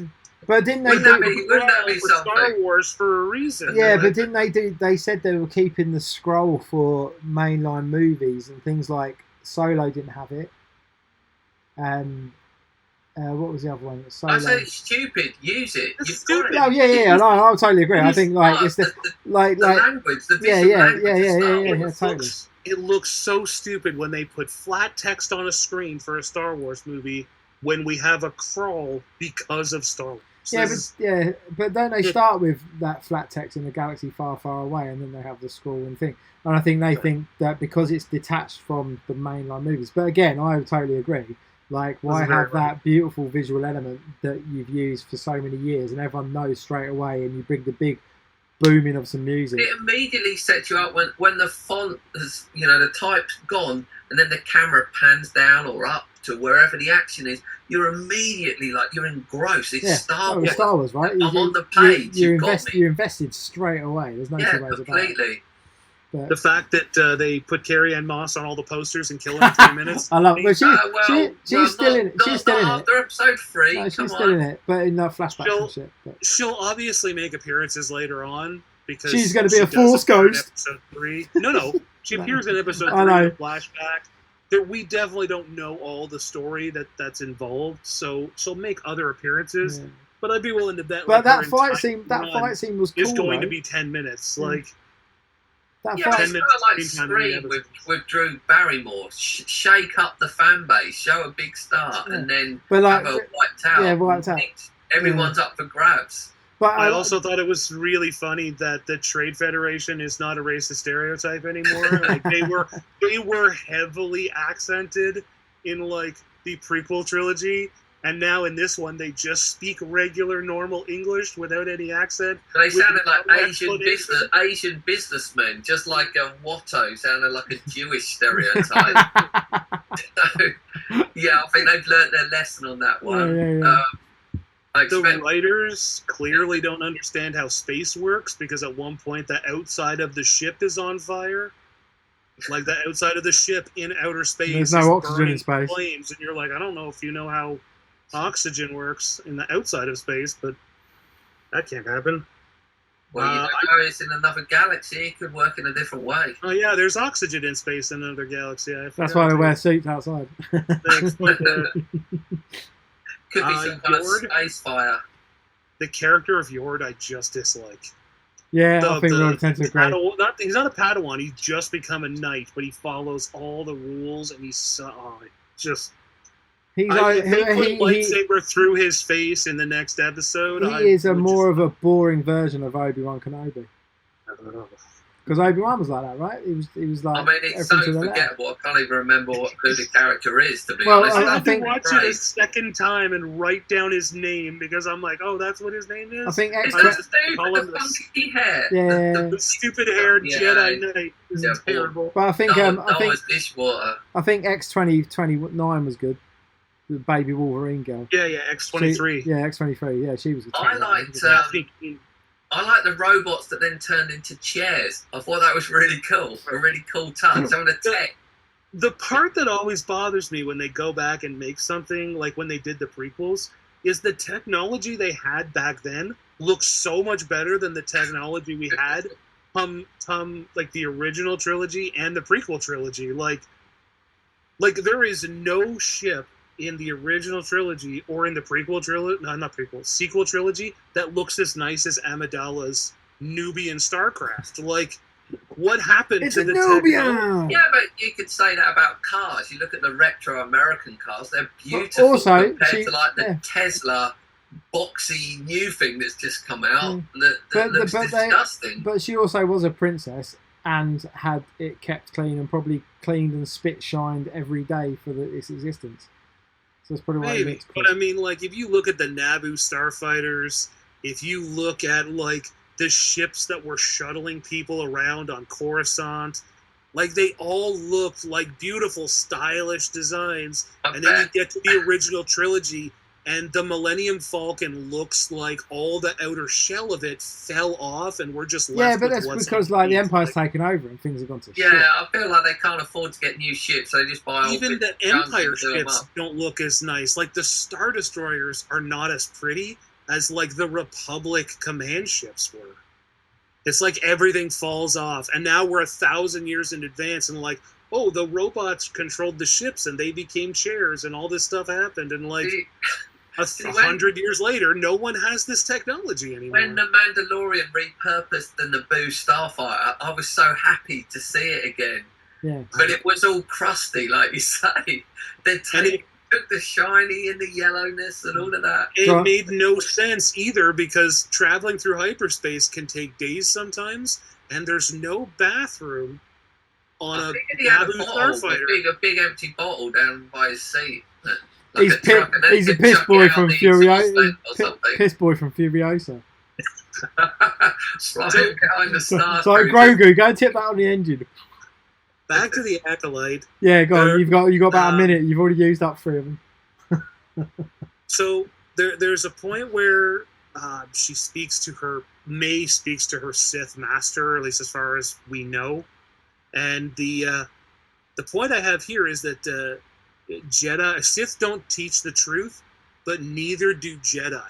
but didn't they wouldn't that be something? Star Wars for a reason. Yeah, but didn't they do? They said they were keeping the scroll for mainline movies and things like Solo didn't have it. What was the other one? Solo. I said it's stupid. Use it. It's stupid. Oh yeah. No, I totally agree. I think like it's the language, the visual totally. It looks so stupid when they put flat text on a screen for a Star Wars movie when we have a crawl because of Star Wars. But don't they start with that flat text in a galaxy far, far away, and then they have the scroll and thing. And I think they think that because it's detached from the mainline movies. But again, I totally agree. Like, why have that beautiful visual element that you've used for so many years and everyone knows straight away, and you bring the big booming of some music? It immediately sets you up when the font has, the type's gone, and then the camera pans down or up to wherever the action is. You're immediately you're engrossed. It's Star Wars. Star Wars, right? I'm on the page. You invested straight away. There's no two ways completely. about it. But the fact that they put Carrie-Anne Moss on all the posters and kill her in 3 minutes. I love it. She's still in it. She's still in it. After episode 3. No, she's still in it, but in the flashbacks and shit. But she'll obviously make appearances later on because she's going to be a Force ghost. Episode 3. No. She appears in episode 3 in a flashback. We definitely don't know all the story that's involved, so she'll make other appearances. Yeah. But I'd be willing to bet. But that fight scene was cool. It's going to be 10 minutes. It's kind of like Scream with Drew Barrymore. Shake up the fan base, show a big start, and then have a wiped out. Yeah, wiped out. Everyone's up for grabs. But I also thought it was really funny that the Trade Federation is not a racist stereotype anymore. They were heavily accented in the prequel trilogy. And now in this one, they just speak regular, normal English without any accent. They sounded like Asian businessmen, just like Watto sounded like a Jewish stereotype. I think they've learnt their lesson on that one. The writers clearly don't understand how space works because at one point the outside of the ship is on fire. Like the outside of the ship in outer space. There's no oxygen in space. Flames, and you're like, I don't know if you know how oxygen works in the outside of space, but that can't happen. Well, you don't know, it's in another galaxy. It could work in a different way. Oh yeah, there's oxygen in space in another galaxy. That's why they wear suits outside. Could be some kind of space fire. The character of Yord I just dislike. Yeah, I think we'll tend to agree. He's not a Padawan. He's just become a knight, but he follows all the rules, and he's just. He put lightsaber through his face in the next episode. He is more of a boring version of Obi-Wan Kenobi. Because Obi-Wan was like that, right? He was like. I mean, it's so everything to the left. forgettable. I can't even remember who the character is. To be Well, honest, I I had think- to watch it a second time and write down his name because I'm like, oh, that's what his name is. I think it's X. just the dude with the funky hair. Yeah. The stupid haired Jedi Knight is terrible. But I think Noah's dishwater. I think X-2029 was good. The baby Wolverine girl. Yeah, X-23. Yeah, X-23. Yeah, she was good. I like the robots that then turned into chairs. I thought that was really cool. A really cool touch. Some of the tech. The part that always bothers me when they go back and make something, like when they did the prequels, is the technology they had back then looks so much better than the technology we had like the original trilogy and the prequel trilogy. Like there is no ship in the original trilogy or in the prequel trilogy, no, not prequel, sequel trilogy that looks as nice as Amidala's Nubian starcraft. Like, what happened to the technology? Yeah, but you could say that about cars. You look at the retro American cars; they're beautiful also, compared to like the Tesla boxy new thing that's just come out. That looks disgusting. But she also was a princess and had it kept clean and probably cleaned and spit shined every day for its existence. So it's probably maybe. Cool. But I mean, like, if you look at the Naboo starfighters, if you look at like the ships that were shuttling people around on Coruscant, like they all looked like beautiful, stylish designs. And then you get to the original trilogy, and the Millennium Falcon looks like all the outer shell of it fell off, and we're just left. Yeah, but that's because like the Empire's taken over and things have gone to shit. Yeah, I feel like they can't afford to get new ships, so they just buy. Even the Empire ships don't look as nice. Like the Star Destroyers are not as pretty as like the Republic command ships were. It's like everything falls off, and now we're 1,000 years in advance, and like, oh, the robots controlled the ships, and they became chairs, and all this stuff happened, and like. 100 years later, no one has this technology anymore. When the Mandalorian repurposed the Naboo Starfighter, I was so happy to see it again. Yeah. But it was all crusty, like you say. They took the shiny and the yellowness and all of that. It made no sense either, because traveling through hyperspace can take days sometimes, and there's no bathroom on a Naboo starfighter. A big empty bottle down by his seat. He's a piss boy from Furiosa. Piss boy from Furiosa. So Grogu, go and tip that on the engine. Back to the Acolyte. Yeah, go on. You've got about a minute. You've already used up 3 of them. So there's a point where May speaks to her Sith master, at least as far as we know. And the point I have here is that Sith don't teach the truth, but neither do Jedi.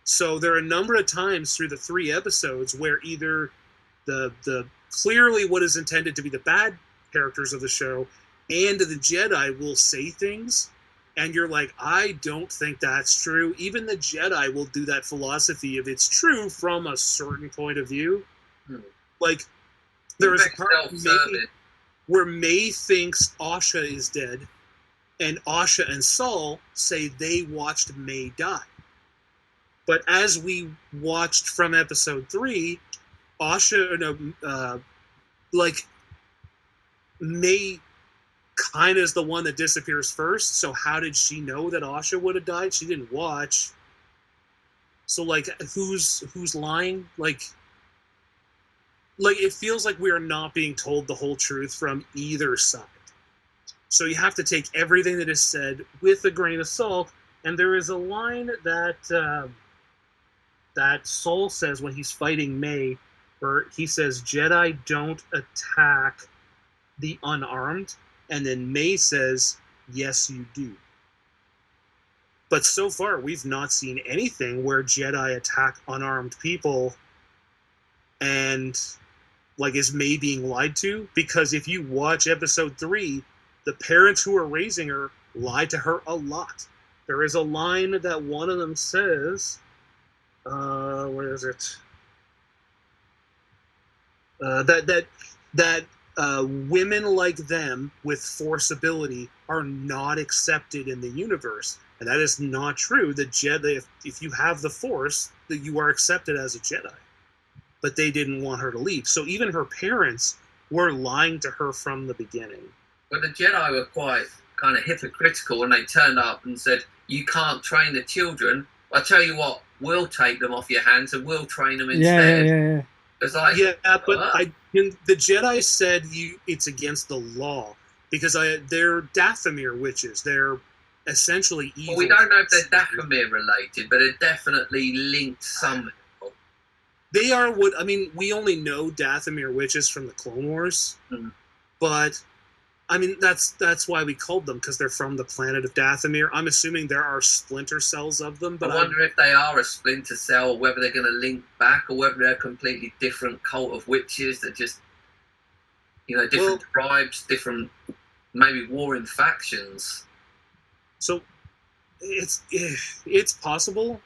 So there are a number of times through the 3 episodes where either the clearly what is intended to be the bad characters of the show and the Jedi will say things, and you're like, I don't think that's true. Even the Jedi will do that philosophy of it's true from a certain point of view. Like, there's a part where May thinks Asha is dead, and Asha and Saul say they watched May die. But as we watched from episode 3, May kind of is the one that disappears first. So how did she know that Asha would have died? She didn't watch. So like, who's lying? Like it feels like we are not being told the whole truth from either side. So you have to take everything that is said with a grain of salt. And there is a line that Saul says when he's fighting May, where he says, Jedi don't attack the unarmed. And then May says, yes, you do. But so far, we've not seen anything where Jedi attack unarmed people. And, like, is May being lied to? Because if you watch episode 3, the parents who are raising her lie to her a lot. There is a line that one of them says, where is it? That women like them with Force ability are not accepted in the universe. And that is not true. The Jedi, if you have the Force, that you are accepted as a Jedi. but they didn't want her to leave. So even her parents were lying to her from the beginning. But the Jedi were quite kind of hypocritical when they turned up and said, "You can't train the children. I tell you what, we'll take them off your hands and we'll train them instead." Yeah. It's like, yeah, but the Jedi said it's against the law because they're Dathomir witches. They're essentially evil. Well, we don't know if they're Dathomir related, but they're definitely linked somehow. They are we only know Dathomir witches from the Clone Wars, but I mean that's why we called them, because they're from the planet of Dathomir. I'm assuming there are splinter cells of them, but I wonder if they are a splinter cell, or whether they're going to link back, or whether they're a completely different cult of witches that just, different tribes, different maybe warring factions. So it's possible.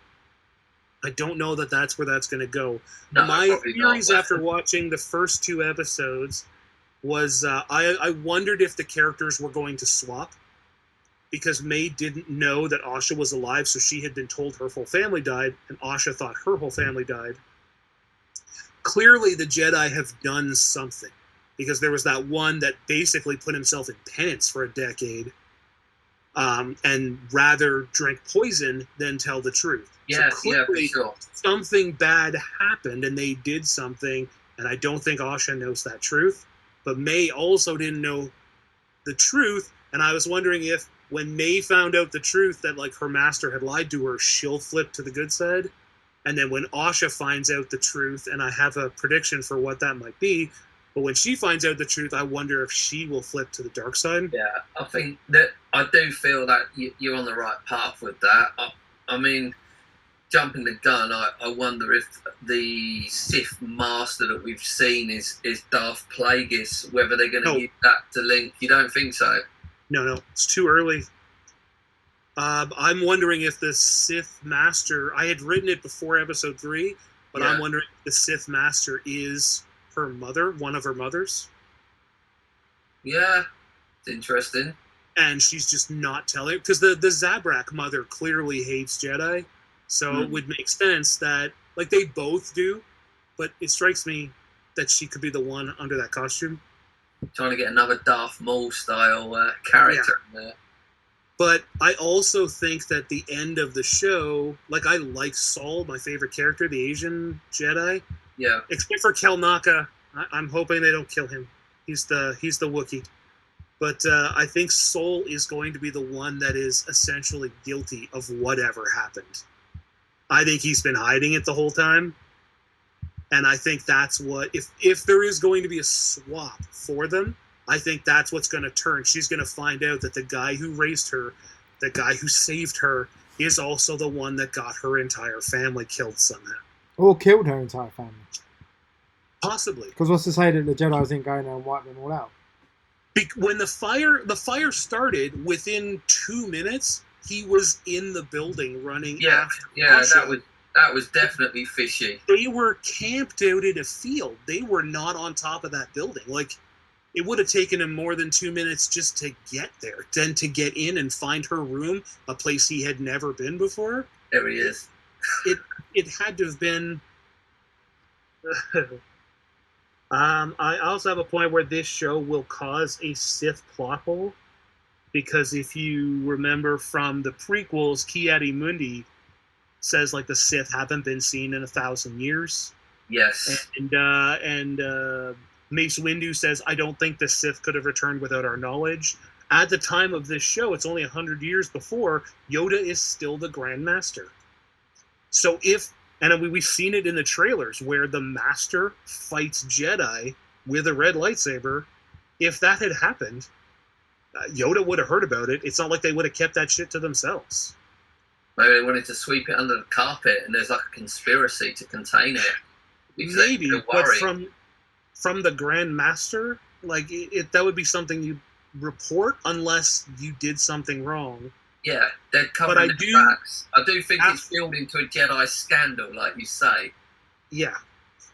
I don't know that that's where that's going to go. No, my theories after watching the first 2 episodes was I wondered if the characters were going to swap, because May didn't know that Asha was alive, so she had been told her whole family died, and Asha thought her whole family died. Clearly, the Jedi have done something, because there was that one that basically put himself in penance for a decade, and rather drink poison than tell the truth. Yeah, so clearly, for sure. Something bad happened, and they did something, and I don't think Asha knows that truth. But May also didn't know the truth, and I was wondering if when May found out the truth that her master had lied to her, she'll flip to the good side. And then when Asha finds out the truth, and I have a prediction for what that might be, but when she finds out the truth, I wonder if she will flip to the dark side. Yeah, I think that I do feel that you're on the right path with that. I mean, jumping the gun, I wonder if the Sith Master that we've seen is Darth Plagueis, whether they're going to use that to link. You don't think so? No, it's too early. I'm wondering if the Sith Master, I had written it before episode 3, but I'm wondering if the Sith Master is her mother, one of her mothers. Yeah, it's interesting. And she's just not telling, because the Zabrak mother clearly hates Jedi, so it would make sense that, they both do, but it strikes me that she could be the one under that costume. Trying to get another Darth Maul style character in there. But I also think that the end of the show, I like Saul, my favorite character, the Asian Jedi. Yeah. Except for Kelnaka, I'm hoping they don't kill him. He's the Wookiee. But I think Saul is going to be the one that is essentially guilty of whatever happened. I think he's been hiding it the whole time. And I think that's what, if there is going to be a swap for them, I think that's what's going to turn. She's going to find out that the guy who raised her, the guy who saved her, is also the one that got her entire family killed somehow. Or killed her entire family. Possibly. Because what's to say that the Jedi didn't go in there and wipe them all out? When the fire started, within 2 minutes, he was in the building running after Asha. That was definitely fishy. They were camped out in a field. They were not on top of that building. It would have taken him more than 2 minutes just to get there, then to get in and find her room, a place he had never been before. There he is. It had to have been... I also have a point where this show will cause a Sith plot hole, because if you remember from the prequels, Ki-Adi-Mundi says the Sith haven't been seen in 1,000 years. Yes. And Mace Windu says, I don't think the Sith could have returned without our knowledge. At the time of this show, it's only 100 years before, Yoda is still the Grand Master. So we've seen it in the trailers where the Master fights Jedi with a red lightsaber. If that had happened, Yoda would have heard about it. It's not like they would have kept that shit to themselves. Maybe they wanted to sweep it under the carpet, and there's a conspiracy to contain it. Maybe, but from the Grand Master, that would be something you report unless you did something wrong. Yeah, they're covering the tracks. I do think it's built into a Jedi scandal, like you say. Yeah.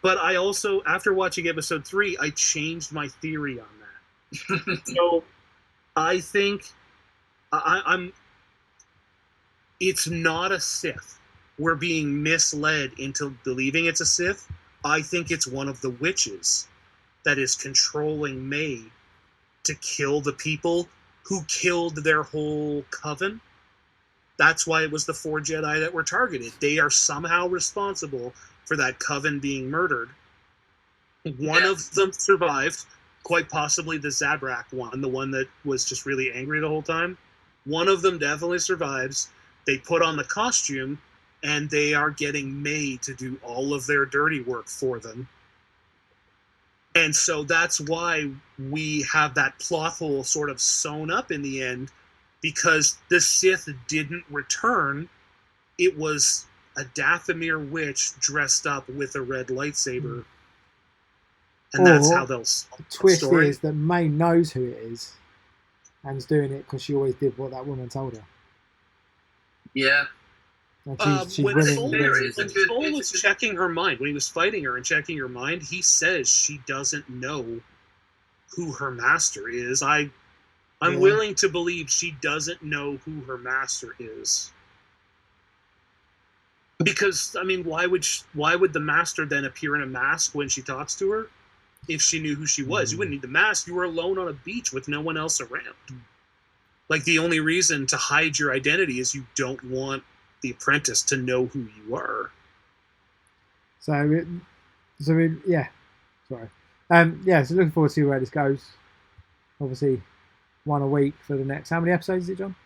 But I also, after watching episode 3, I changed my theory on that. So, I think it's not a Sith. We're being misled into believing it's a Sith. I think it's one of the witches that is controlling May to kill the people who killed their whole coven. That's why it was the 4 Jedi that were targeted. They are somehow responsible for that coven being murdered. One of them survived, quite possibly the Zabrak one, the one that was just really angry the whole time. One of them definitely survives. They put on the costume, and they are getting May to do all of their dirty work for them. And so that's why we have that plot hole sort of sewn up in the end, because the Sith didn't return. It was a Dathomir witch dressed up with a red lightsaber. And that's how they'll the twist is that May knows who it is and is doing it because she always did what that woman told her. Yeah. And she's when willing. Soul was checking her mind, when he was fighting her and checking her mind, he says she doesn't know who her master is. I'm willing to believe she doesn't know who her master is. Because, I mean, why would the master then appear in a mask when she talks to her? If she knew who she was, you wouldn't need the mask. You were alone on a beach with no one else around. Like, the only reason to hide your identity is you don't want the apprentice to know who you are. So looking forward to see where this goes. Obviously, 1 a week for the next. How many episodes is it, John?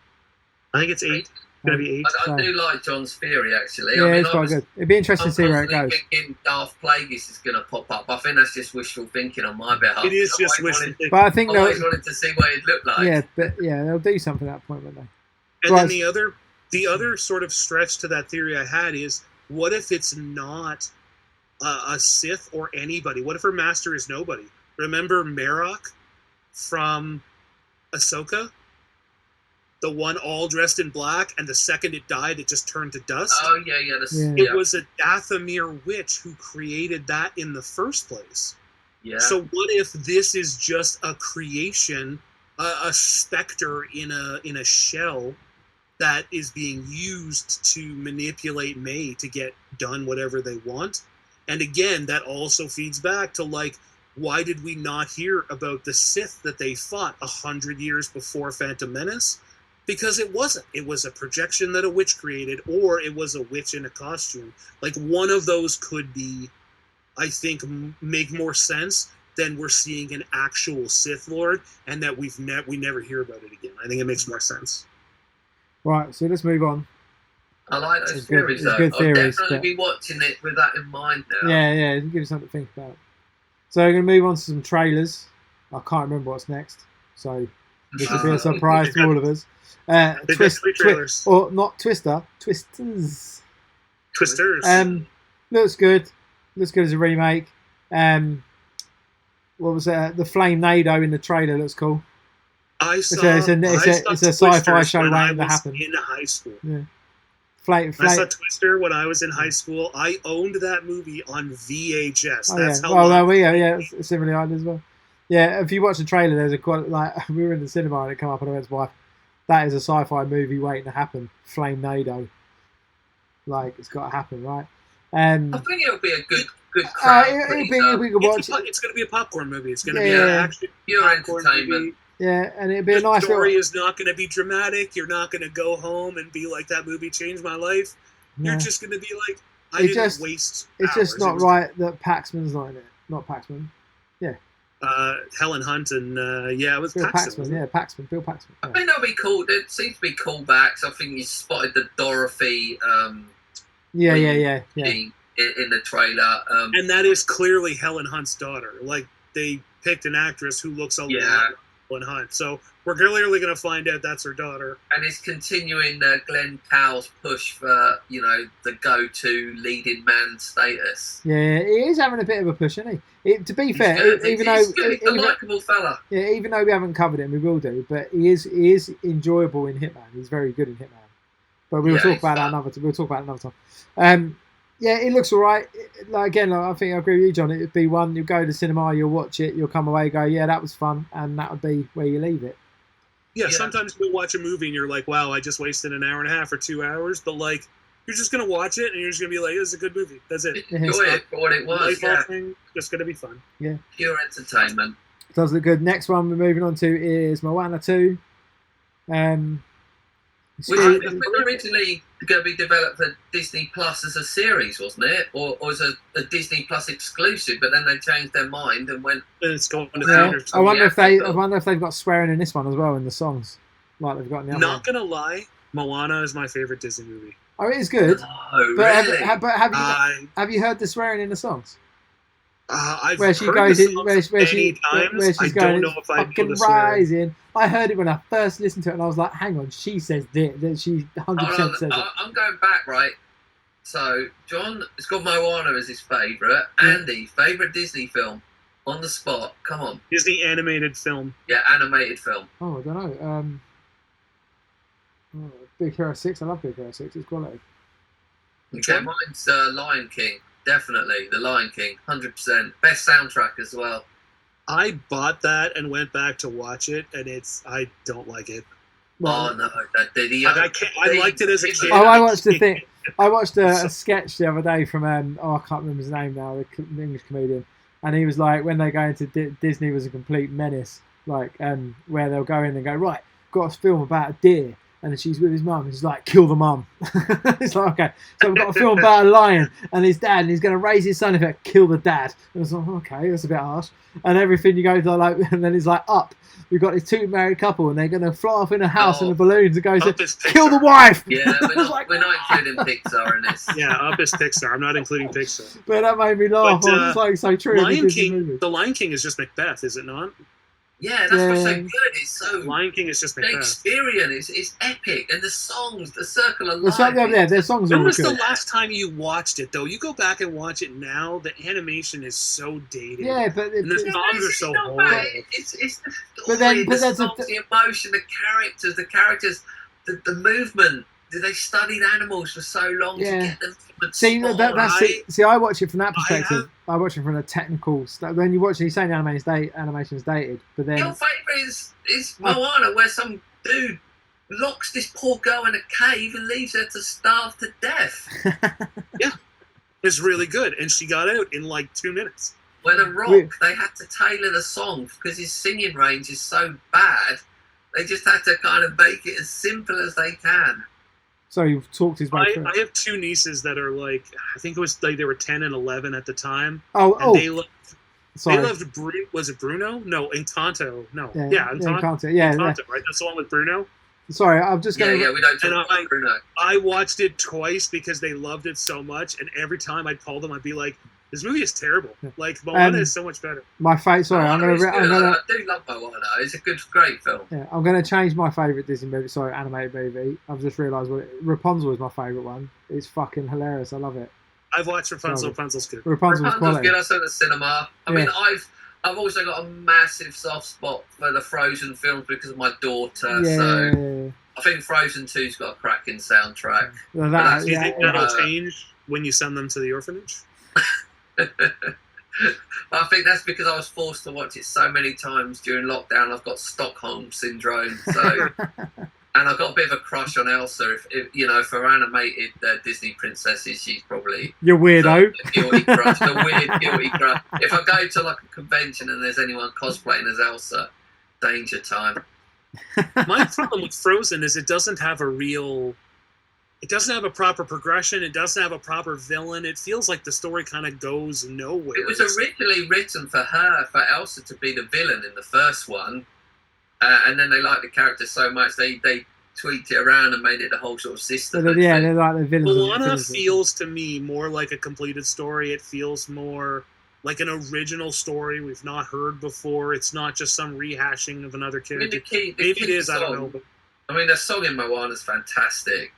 I think it's 8. It's going to be 8. I do like John's theory, actually. Yeah, it's quite good. It'd be interesting to see where it goes. Thinking Darth Plagueis is going to pop up. I think that's just wishful thinking on my behalf. It is just wishful thinking. But I think I always wanted to see what it looked like. Yeah, but they'll do something at that point, won't they? And then the other sort of stretch to that theory I had is, what if it's not a Sith or anybody? What if her master is nobody? Remember Marok from Ahsoka? The one all dressed in black, and the second it died, it just turned to dust? Oh, yeah. It was a Dathomir witch who created that in the first place. Yeah. So what if this is just a creation, a specter in a shell that is being used to manipulate May to get done whatever they want? And again, that also feeds back to, like, why did we not hear about the Sith that they fought 100 years before Phantom Menace? Because it wasn't. It was a projection that a witch created, or it was a witch in a costume. Like, one of those could be, I think, make more sense than we're seeing an actual Sith Lord, and that we never hear about it again. I think it makes more sense. Right, so let's move on. I like those theories, though. good theories, I'll definitely be watching it with that in mind now. Yeah, it'll give you something to think about. So we're going to move on to some trailers. I can't remember what's next, so this will be a surprise to all of us. Twisters. Looks good. Looks good as a remake. What was it? The Flame Nado in the trailer looks cool. It's a sci-fi show waiting to happen. In high school. Yeah. I saw Twister when I was in high school. I owned that movie on VHS. That's how long. It's similarly on as well. Yeah, if you watch the trailer, there's we were in the cinema and it came up and I went to my wife, that is a sci-fi movie waiting to happen. Flame Nado. Like, it's got to happen, right? I think it'll be a good crowd. We can watch it. It's going to be a popcorn movie. It's going to be an action, pure entertainment. Movie. Yeah, and it'd be a nice story. Is not going to be dramatic. You're not going to go home and be like, that movie changed my life. No. You're just going to be like, I didn't waste It's hours. just not right that Paxman's not in it. Not Paxman. Yeah. Helen Hunt and it was Bill Paxman. Bill Paxman. Yeah. I think that'll be cool. There seems to be callbacks. I think you spotted the Dorothy. Yeah. In the trailer, and that is clearly Helen Hunt's daughter. Like, they picked an actress who looks a lot like Helen Hunt, so we're clearly going to find out that's her daughter. And it's continuing Glenn Powell's push for the go-to leading man status. Yeah, he is having a bit of a push, isn't he? To be fair, he's a likeable fella. Yeah, even though we haven't covered him, we will do. But he is enjoyable in Hitman. He's very good in Hitman. But we'll talk about that another time. Yeah, it looks all right. I think I agree with you, John. It'd be one, you go to the cinema, you'll watch it, you'll come away, go, yeah, that was fun, and that would be where you leave it. Yeah, sometimes you'll watch a movie and you're like, wow, I just wasted an hour and a half or 2 hours, but like, You're just gonna watch it and you're just gonna be like, "This is a good movie." That's it. Enjoy it for what it was. Yeah. Just gonna be fun. Yeah. Pure entertainment. Does look good. Next one we're moving on to is Moana 2. Which was originally going to be developed for Disney Plus as a series, wasn't it? Or as a Disney Plus exclusive, but then they changed their mind and went. It's going to theaters. I wonder if they've got swearing in this one as well in the songs, like they've got in the other. Not gonna lie, Moana is my favorite Disney movie. Oh, it is good. Oh, really? Have you heard the swearing in the songs? I've where she heard goes the in, songs where many times. she's I going, don't know if I know the rising. I heard it when I first listened to it, and I was like, "Hang on, she says that she 100% says it." I'm going back, right? So John has got Moana as his favourite. Andy, favourite Disney film on the spot. Come on. Disney animated film. Yeah, animated film. Oh, I don't know. Big Hero 6. I love Big Hero 6. It's quality. Okay, mine's Lion King. Definitely, The Lion King, 100%. Best soundtrack as well. I bought that and went back to watch it, and I don't like it. Oh no, that did he? I liked it as a kid. Oh, I watched the thing. I watched a sketch the other day from I can't remember his name now, the English comedian, and he was like, when they go into Disney was a complete menace, like where they'll go in and go, right, got a film about a deer. And she's with his mum, and he's like, kill the mum. It's like, okay, so we've got a film about a lion and his dad, and he's going to raise his son if it kill the dad. And it's like, okay, that's a bit harsh. And everything you go to, like, and then he's like, Up. We've got this two married couple, and they're going to fly off in a house in the balloons and go, kill the wife. Yeah, we're not including Pixar in this. Yeah, Up is Pixar. I'm not including Pixar. But that made me laugh. I was like, so true. The Lion King is just Macbeth, is it not? Yeah, that's what's so good. It's so Lion King is just Macbeth. Shakespearean. It's epic, and the songs, the Circle of Life. Their songs are When was good. the last time you watched it, though? You go back and watch it now. The animation is so dated. Yeah, but and the songs are so horrible. It's the story, the songs, the emotion, the characters, the movement. They studied animals for so long to get them. See, that's it. See, I watch it from that perspective. I watch it from the technical stuff. When you watch it, you're saying animation's dated, but then your favourite is Moana, where some dude locks this poor girl in a cave and leaves her to starve to death. Yeah, it's really good, and she got out in like 2 minutes. When The Rock, they had to tailor the song because his singing range is so bad. They just had to kind of make it as simple as they can. So you've talked his way through. I have two nieces that are like, I think it was like they were 10 and 11 at the time. They loved was it Bruno? No, Encanto. No. Encanto. Yeah, Encanto, right? That's the one with Bruno? Sorry, I'm just going to... Yeah, we don't talk about Bruno. I watched it twice because they loved it so much, and every time I'd call them, I'd be like, this movie is terrible. Like, Moana is so much better. My favourite... Sorry, I do love Moana. It's a great film. Yeah, I'm going to change my favourite Disney movie, animated movie. I've just realised Rapunzel is my favourite one. It's fucking hilarious. I love it. I've watched Rapunzel. Rapunzel's good. Rapunzel's quality. Good. I saw it at the cinema. I mean, I've also got a massive soft spot for the Frozen films because of my daughter. So I think Frozen 2's got a cracking soundtrack. Do you think that'll change when you send them to the orphanage? I think that's because I was forced to watch it so many times during lockdown. I've got Stockholm syndrome, and I've got a bit of a crush on Elsa. If for animated Disney princesses, she's probably your weirdo. Guilty crush, the weird guilty crush. If I go to like a convention and there's anyone cosplaying as Elsa, danger time. My problem with Frozen is it doesn't have a proper progression. It doesn't have a proper villain. It feels like the story kind of goes nowhere. It was originally written for Elsa to be the villain in the first one. And then they liked the character so much, they tweaked it around and made it the whole sort of sister. They're like the villains. Moana feels to me more like a completed story. It feels more like an original story we've not heard before. It's not just some rehashing of another character. Maybe it is, I don't know. But... I mean, the song in Moana is fantastic.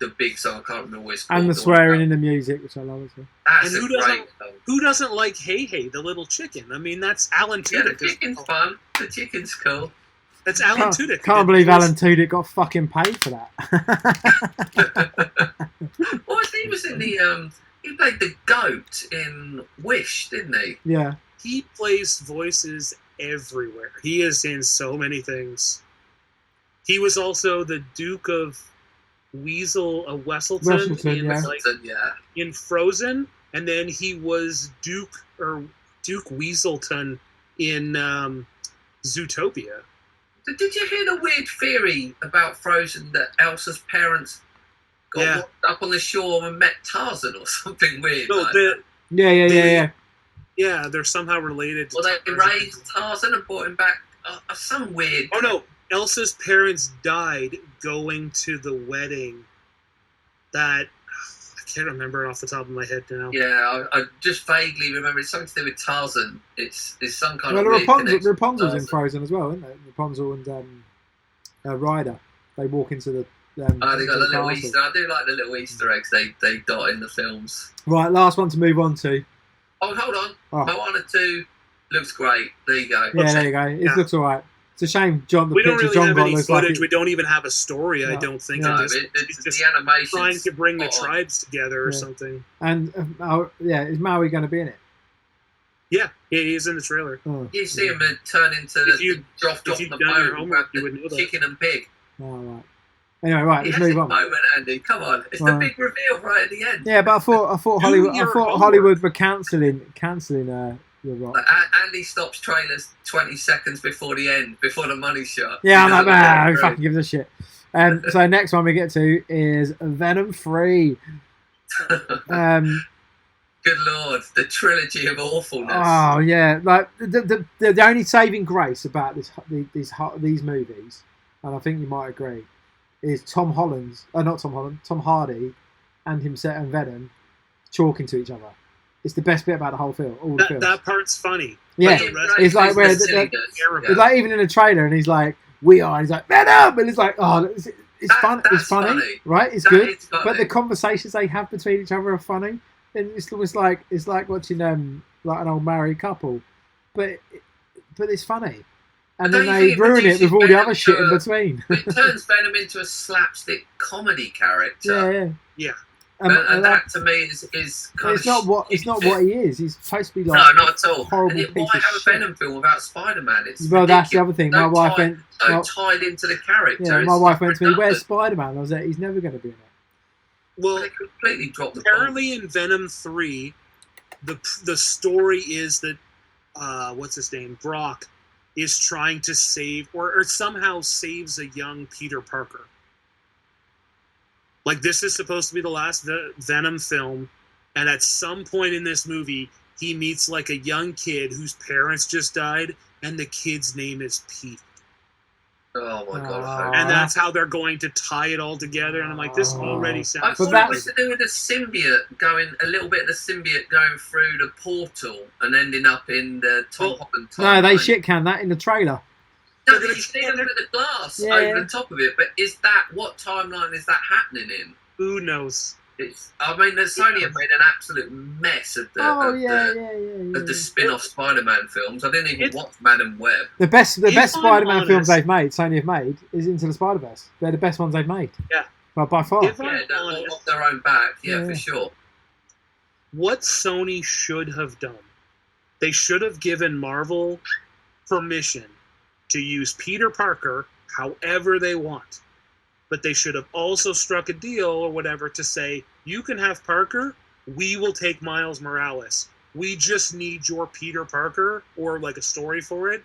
The big song, I can't remember what it's called. And the swearing in the music, which I love as well. And who doesn't like Hey Hey, the little chicken? I mean, that's Alan Tudyk. Yeah, the chicken's fun. The chicken's cool. That's Alan Tudyk. Can't believe Alan Tudyk got fucking paid for that. Well, he was in the... he played the goat in Wish, didn't he? Yeah. He plays voices everywhere. He is in so many things. He was also the Duke of Wesselton, in, yeah. in Frozen, and then he was Duke Weaselton in Zootopia. Did you hear the weird theory about Frozen that Elsa's parents got walked up on the shore and met Tarzan or something weird? No, Yeah. Yeah, they're somehow related to Tarzan. They raised Tarzan and brought him back. Some weird... Oh, no. Elsa's parents died going to the wedding that... I can't remember it off the top of my head now. Yeah, I just vaguely remember. It's something to do with Tarzan. It's some kind of weird Rapunzel's in Frozen as well, isn't it? Rapunzel and Ryder. They walk into the... they got the little Easter. I do like the little Easter eggs they dot in the films. Right, last one to move on to. Oh, hold on. Moana 2 looks great. There you go. Yeah, there you go. It looks all right. It's a shame John. We don't really have any footage. We don't even have a story. I don't think. No, it's just the animation trying to bring the tribes together or something. And is Maui going to be in it? Yeah, he's in the trailer. Oh. You see him turn into the drop the boat and grab the chicken and pig. Oh, right. Anyway, right, let's move on. Moment, Andy, come on! It's the big reveal right at the end. Yeah, but I thought Hollywood were cancelling. You're right. Andy stops trailers 20 seconds before the end, before the money shot. Yeah, I'm like, who fucking gives a shit. So next one we get to is Venom 3. Good lord, the trilogy of awfulness. Oh yeah, like the only saving grace about these movies, and I think you might agree, is Tom Hardy, and himself and Venom talking to each other. It's the best bit about the whole film. All the films. That part's funny. Yeah, it's like where it's like even in the trailer, and he's like, "We are." And he's like, "Venom," and it's like, "Oh, it's fun. It's funny, right? It's good." But the conversations they have between each other are funny, and it's almost like watching like an old married couple, but it's funny. And then they ruin it with all the other shit in between. It turns Venom into a slapstick comedy character. Yeah. And that to me is kind it's not what he is. He's supposed to be like not at all. Horrible piece why of have shit. a Venom film without Spider-Man? It's well, ridiculous. That's the other thing. My wife went tied into the character. Yeah, my wife went to me, "Where's Spider-Man?" I was like, "He's never going to be in it." Well, they completely dropped the apparently in Venom 3, the story is that what's his name, Brock, is trying to save or somehow saves a young Peter Parker. Like, this is supposed to be the last Venom film, and at some point in this movie, he meets, like, a young kid whose parents just died, and the kid's name is Pete. Oh, my God. And that's how they're going to tie it all together, and I'm like, this already sounds... I thought it was to do with the symbiote a little bit of the symbiote going through the portal and ending up in the Tom Holland timeline. No, they shit-can that in the trailer. No, you see them with the glass over the top of it, but what timeline is that happening in? Who knows? Sony have made an absolute mess of the spin-off Spider-Man films. I didn't even watch Madam Web. The best Spider-Man films they've made, Sony have made, is Into the Spider-Verse. They're the best ones they've made. Yeah. Well, by far. Off their own back, for sure. What Sony should have done, they should have given Marvel permission to use Peter Parker however they want. But they should have also struck a deal or whatever to say, you can have Parker, we will take Miles Morales. We just need your Peter Parker, or like a story for it,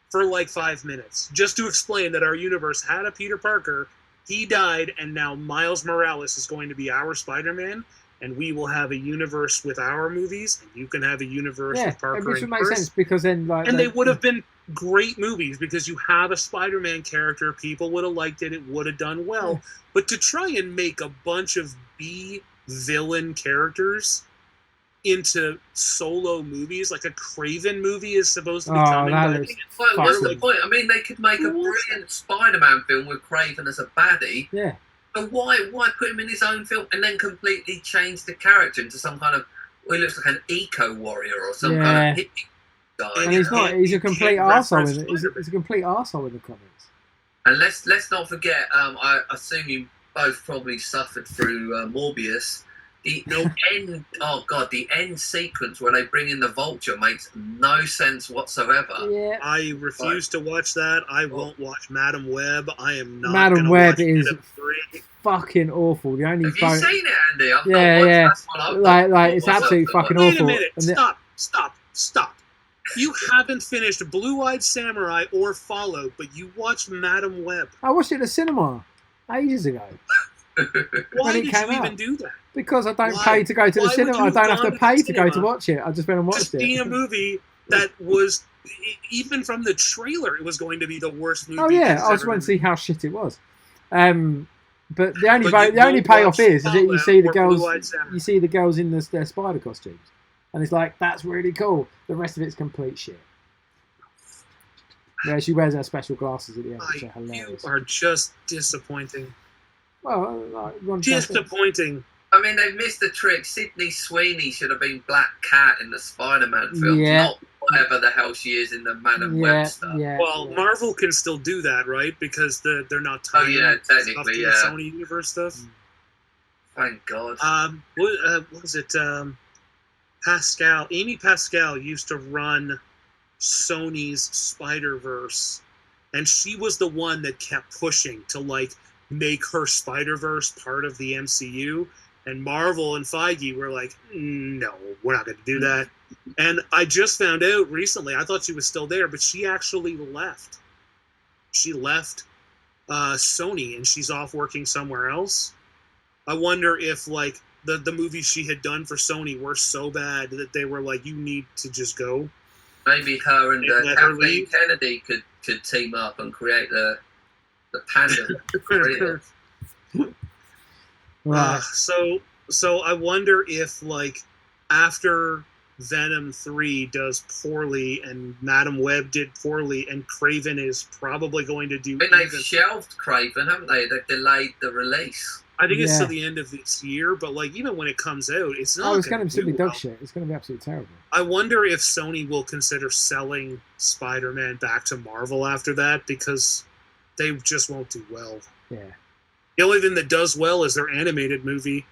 for like 5 minutes. Just to explain that our universe had a Peter Parker, he died, and now Miles Morales is going to be our Spider-Man, and we will have a universe with our movies, and you can have a universe with Parker. Which would make sense, because then they would have been great movies, because you have a Spider-Man character, people would have liked it would have done well. But to try and make a bunch of B villain characters into solo movies, like a Kraven movie is supposed to be coming. What's the point? I mean, they could make a brilliant Spider-Man film with Kraven as a baddie. Yeah. But why put him in his own film and then completely change the character into some kind of, he looks like an eco-warrior or some kind of hippie guy. And he's a complete arsehole in it. He's a complete arsehole in the comics. And let's not forget, I assume you both probably suffered through Morbius. The end sequence where they bring in the Vulture makes no sense whatsoever. Yeah. I refuse to watch that. I won't watch Madam Web. I am not. Madam Web is fucking awful. The only Have you seen it, Andy? I've yeah, not watched yeah. that one. I've Like it's absolutely fucking Wait awful. a minute. Stop. You haven't finished Blue-Eyed Samurai or Followed, but you watched Madam Web. I watched it at the cinema ages ago. Why it did came you out. even do that? Because I don't Why? pay to go to the Why cinema. I would you don't have have to gone to pay the to go to cinema? watch it. I just went and watched Just it. being a movie that was, even from the trailer, it was going to be the worst movie. Oh yeah, I just wanted to see how shit it was. But the only payoff is that you see the girls in their spider costumes, and it's like that's really cool. The rest of it's complete shit. Yeah, she wears her special glasses at the end, which are hilarious. You are just disappointing. Well, disappointing. I mean, they've missed the trick. Sydney Sweeney should have been Black Cat in the Spider-Man film, not whatever the hell she is in the Man and Web stuff. Yeah, well, Marvel can still do that, right? Because they're not tying technically, the Sony universe stuff. Thank God. What was it? Amy Pascal used to run Sony's Spider-Verse, and she was the one that kept pushing to like make her Spider-Verse part of the MCU, and Marvel and Feige were like, no, we're not going to do that. And I just found out recently, I thought she was still there, but she actually left. She left Sony, and she's off working somewhere else. I wonder if like the movies she had done for Sony were so bad that they were like, you need to just go. Maybe her and Kathleen Kennedy could team up and create the panda. Right. So I wonder if like after Venom 3 does poorly and Madam Web did poorly and Craven is probably going to do. I mean, they've shelved Craven, haven't they? They've delayed the release. I think it's till the end of this year, but like even when it comes out, it's not. It's going to be dog shit. It's going to be absolutely terrible. I wonder if Sony will consider selling Spider-Man back to Marvel after that, because they just won't do well. Yeah. The only thing that does well is their animated movie.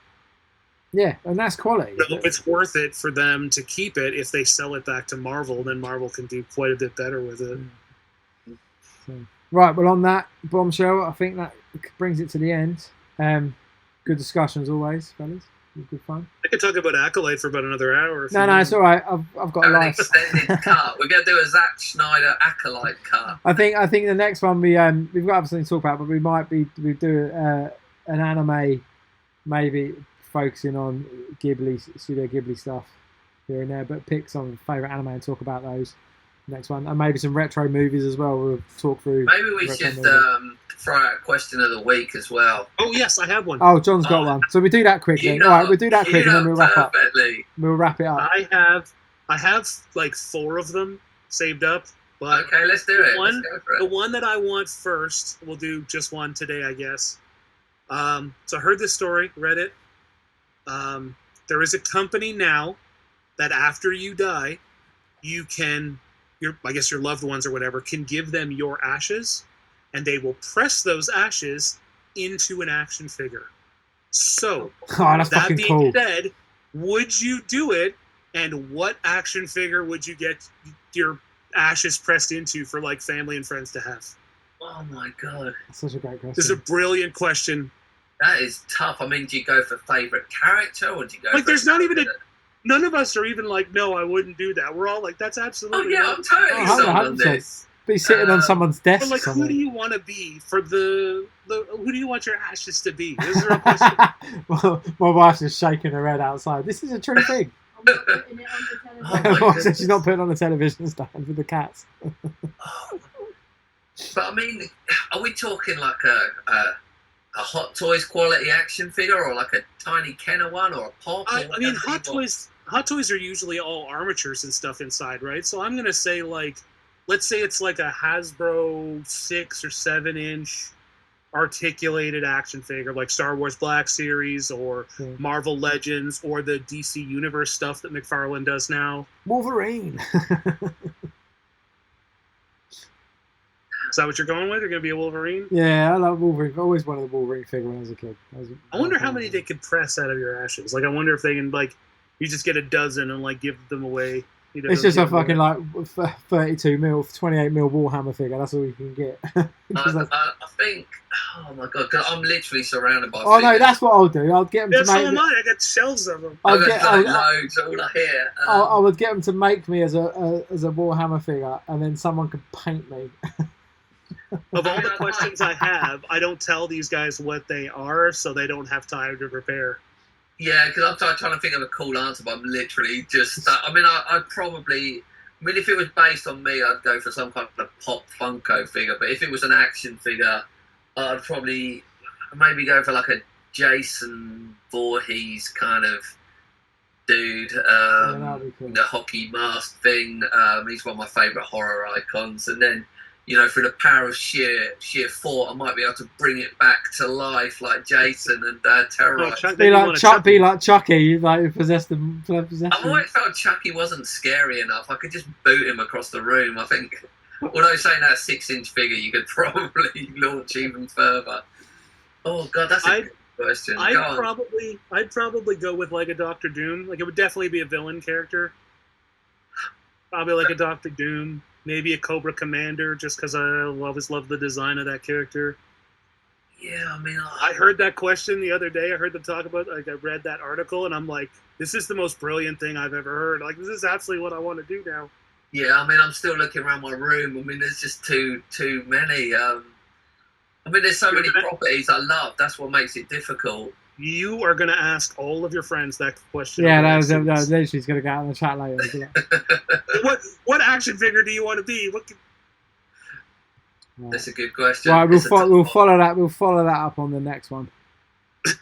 Yeah, and that's quality. So it's worth it for them to keep it. If they sell it back to Marvel, then Marvel can do quite a bit better with it. So, right, well, on that bombshell, I think that brings it to the end. Good discussion as always, fellas. It was good fun. I could talk about Acolyte for about another hour. No, it's all right. I've got a life. Extended cut. We're going to do a Zack Snyder Acolyte cut. I think the next one we've got something to talk about, but we do an anime, maybe focusing on Studio Ghibli stuff here and there, but pick some favourite anime and talk about those next one, and maybe some retro movies as well. We'll talk through. Maybe we should throw out question of the week as well. Oh yes, I have one. Oh, John's got one. So we do that quickly. All right, we'll do that quick and then we'll wrap up. We'll wrap it up. I have like 4 of them saved up. But okay, let's do it. The one that I want first, we'll do just one today, I guess. So I heard this story, read it. There is a company now that after you die, you can, I guess your loved ones or whatever, can give them your ashes, and they will press those ashes into an action figure. So, that being said, would you do it, and what action figure would you get your ashes pressed into for like family and friends to have? Oh my God. That's such a great question. This is a brilliant question. That is tough. I mean, do you go for favourite character, or do you go like, there's not even none of us are even like, no, I wouldn't do that. We're all like, that's absolutely I'm totally sold on this. Be sitting on someone's desk. But like, who do you want to be for the who do you want your ashes to be? Is there a question? Well, my wife's just shaking her head outside. This is a true thing. She's not putting on the television stand with the cats. But I mean, are we talking like a Hot Toys quality action figure, or like a tiny Kenner one, or a pop? I mean, Hot Toys are usually all armatures and stuff inside, right? So I'm gonna say, like, let's say it's like a Hasbro 6 or 7 inch articulated action figure, like Star Wars Black Series or Marvel Legends or the DC Universe stuff that McFarlane does now. Wolverine. Is that what you're going with? You're going to be a Wolverine? Yeah, I love Wolverine. I always wanted a Wolverine figure when I was a kid. I wonder how many they could press out of your ashes. Like, I wonder if they can, like, you just get a dozen and, like, give them away. You know, it's just a fucking, like, 32 mil, 28 mil Warhammer figure. That's all you can get. I think, oh my god, 'cause I'm literally surrounded by. Oh no, figures. that's what I'll do. I'll get them Yeah, to so make. am I. I got shelves of them. I've got loads all I hear. I would get them to make me as a Warhammer figure, and then someone could paint me. Of all the questions I have, I don't tell these guys what they are, so they don't have time to prepare. Yeah, because I'm trying to think of a cool answer, but I'm literally just. I mean, I'd probably. I mean, if it was based on me, I'd go for some kind of pop Funko figure. But if it was an action figure, I'd probably maybe go for like a Jason Voorhees kind of dude. That'd be cool. The hockey mask thing. He's one of my favourite horror icons. And then, you know, for the power of sheer thought, I might be able to bring it back to life like Jason and terrorize. Be like Chucky, like possess them. I've always felt Chucky wasn't scary enough. I could just boot him across the room. I think, although saying that 6-inch figure, you could probably launch even further. Oh god, that's a good question. I'd probably go with like a Doctor Doom. Like it would definitely be a villain character. Probably like a Doctor Doom. Maybe a Cobra Commander, just because I always love the design of that character. Yeah, I mean, I heard that question the other day. I heard them talk about. Like, I read that article, and I'm like, "This is the most brilliant thing I've ever heard. Like, this is absolutely what I want to do now." Yeah, I mean, I'm still looking around my room. I mean, there's just too many. I mean, there's so many properties I love. That's what makes it difficult. You are going to ask all of your friends that question. Yeah, that was literally going to go out in the chat later. What action figure do you want to be? That's a good question. Right, we'll follow that. We'll follow that up on the next one.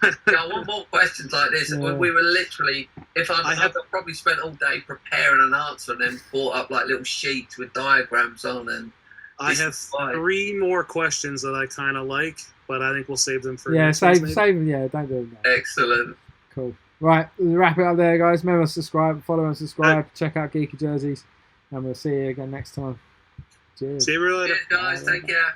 I want more questions like this. Yeah. We were literally, I've probably spent all day preparing an answer and then brought up like little sheets with diagrams on. And I have 3 more questions that I kind of like, but I think we'll save them for save them. Yeah, don't do them. Excellent. Cool. Right, we'll wrap it up there, guys. Remember to subscribe, follow and subscribe. Check out Geeky Jerseys, and we'll see you again next time. Cheers. See you later. Cheers, guys. Take care.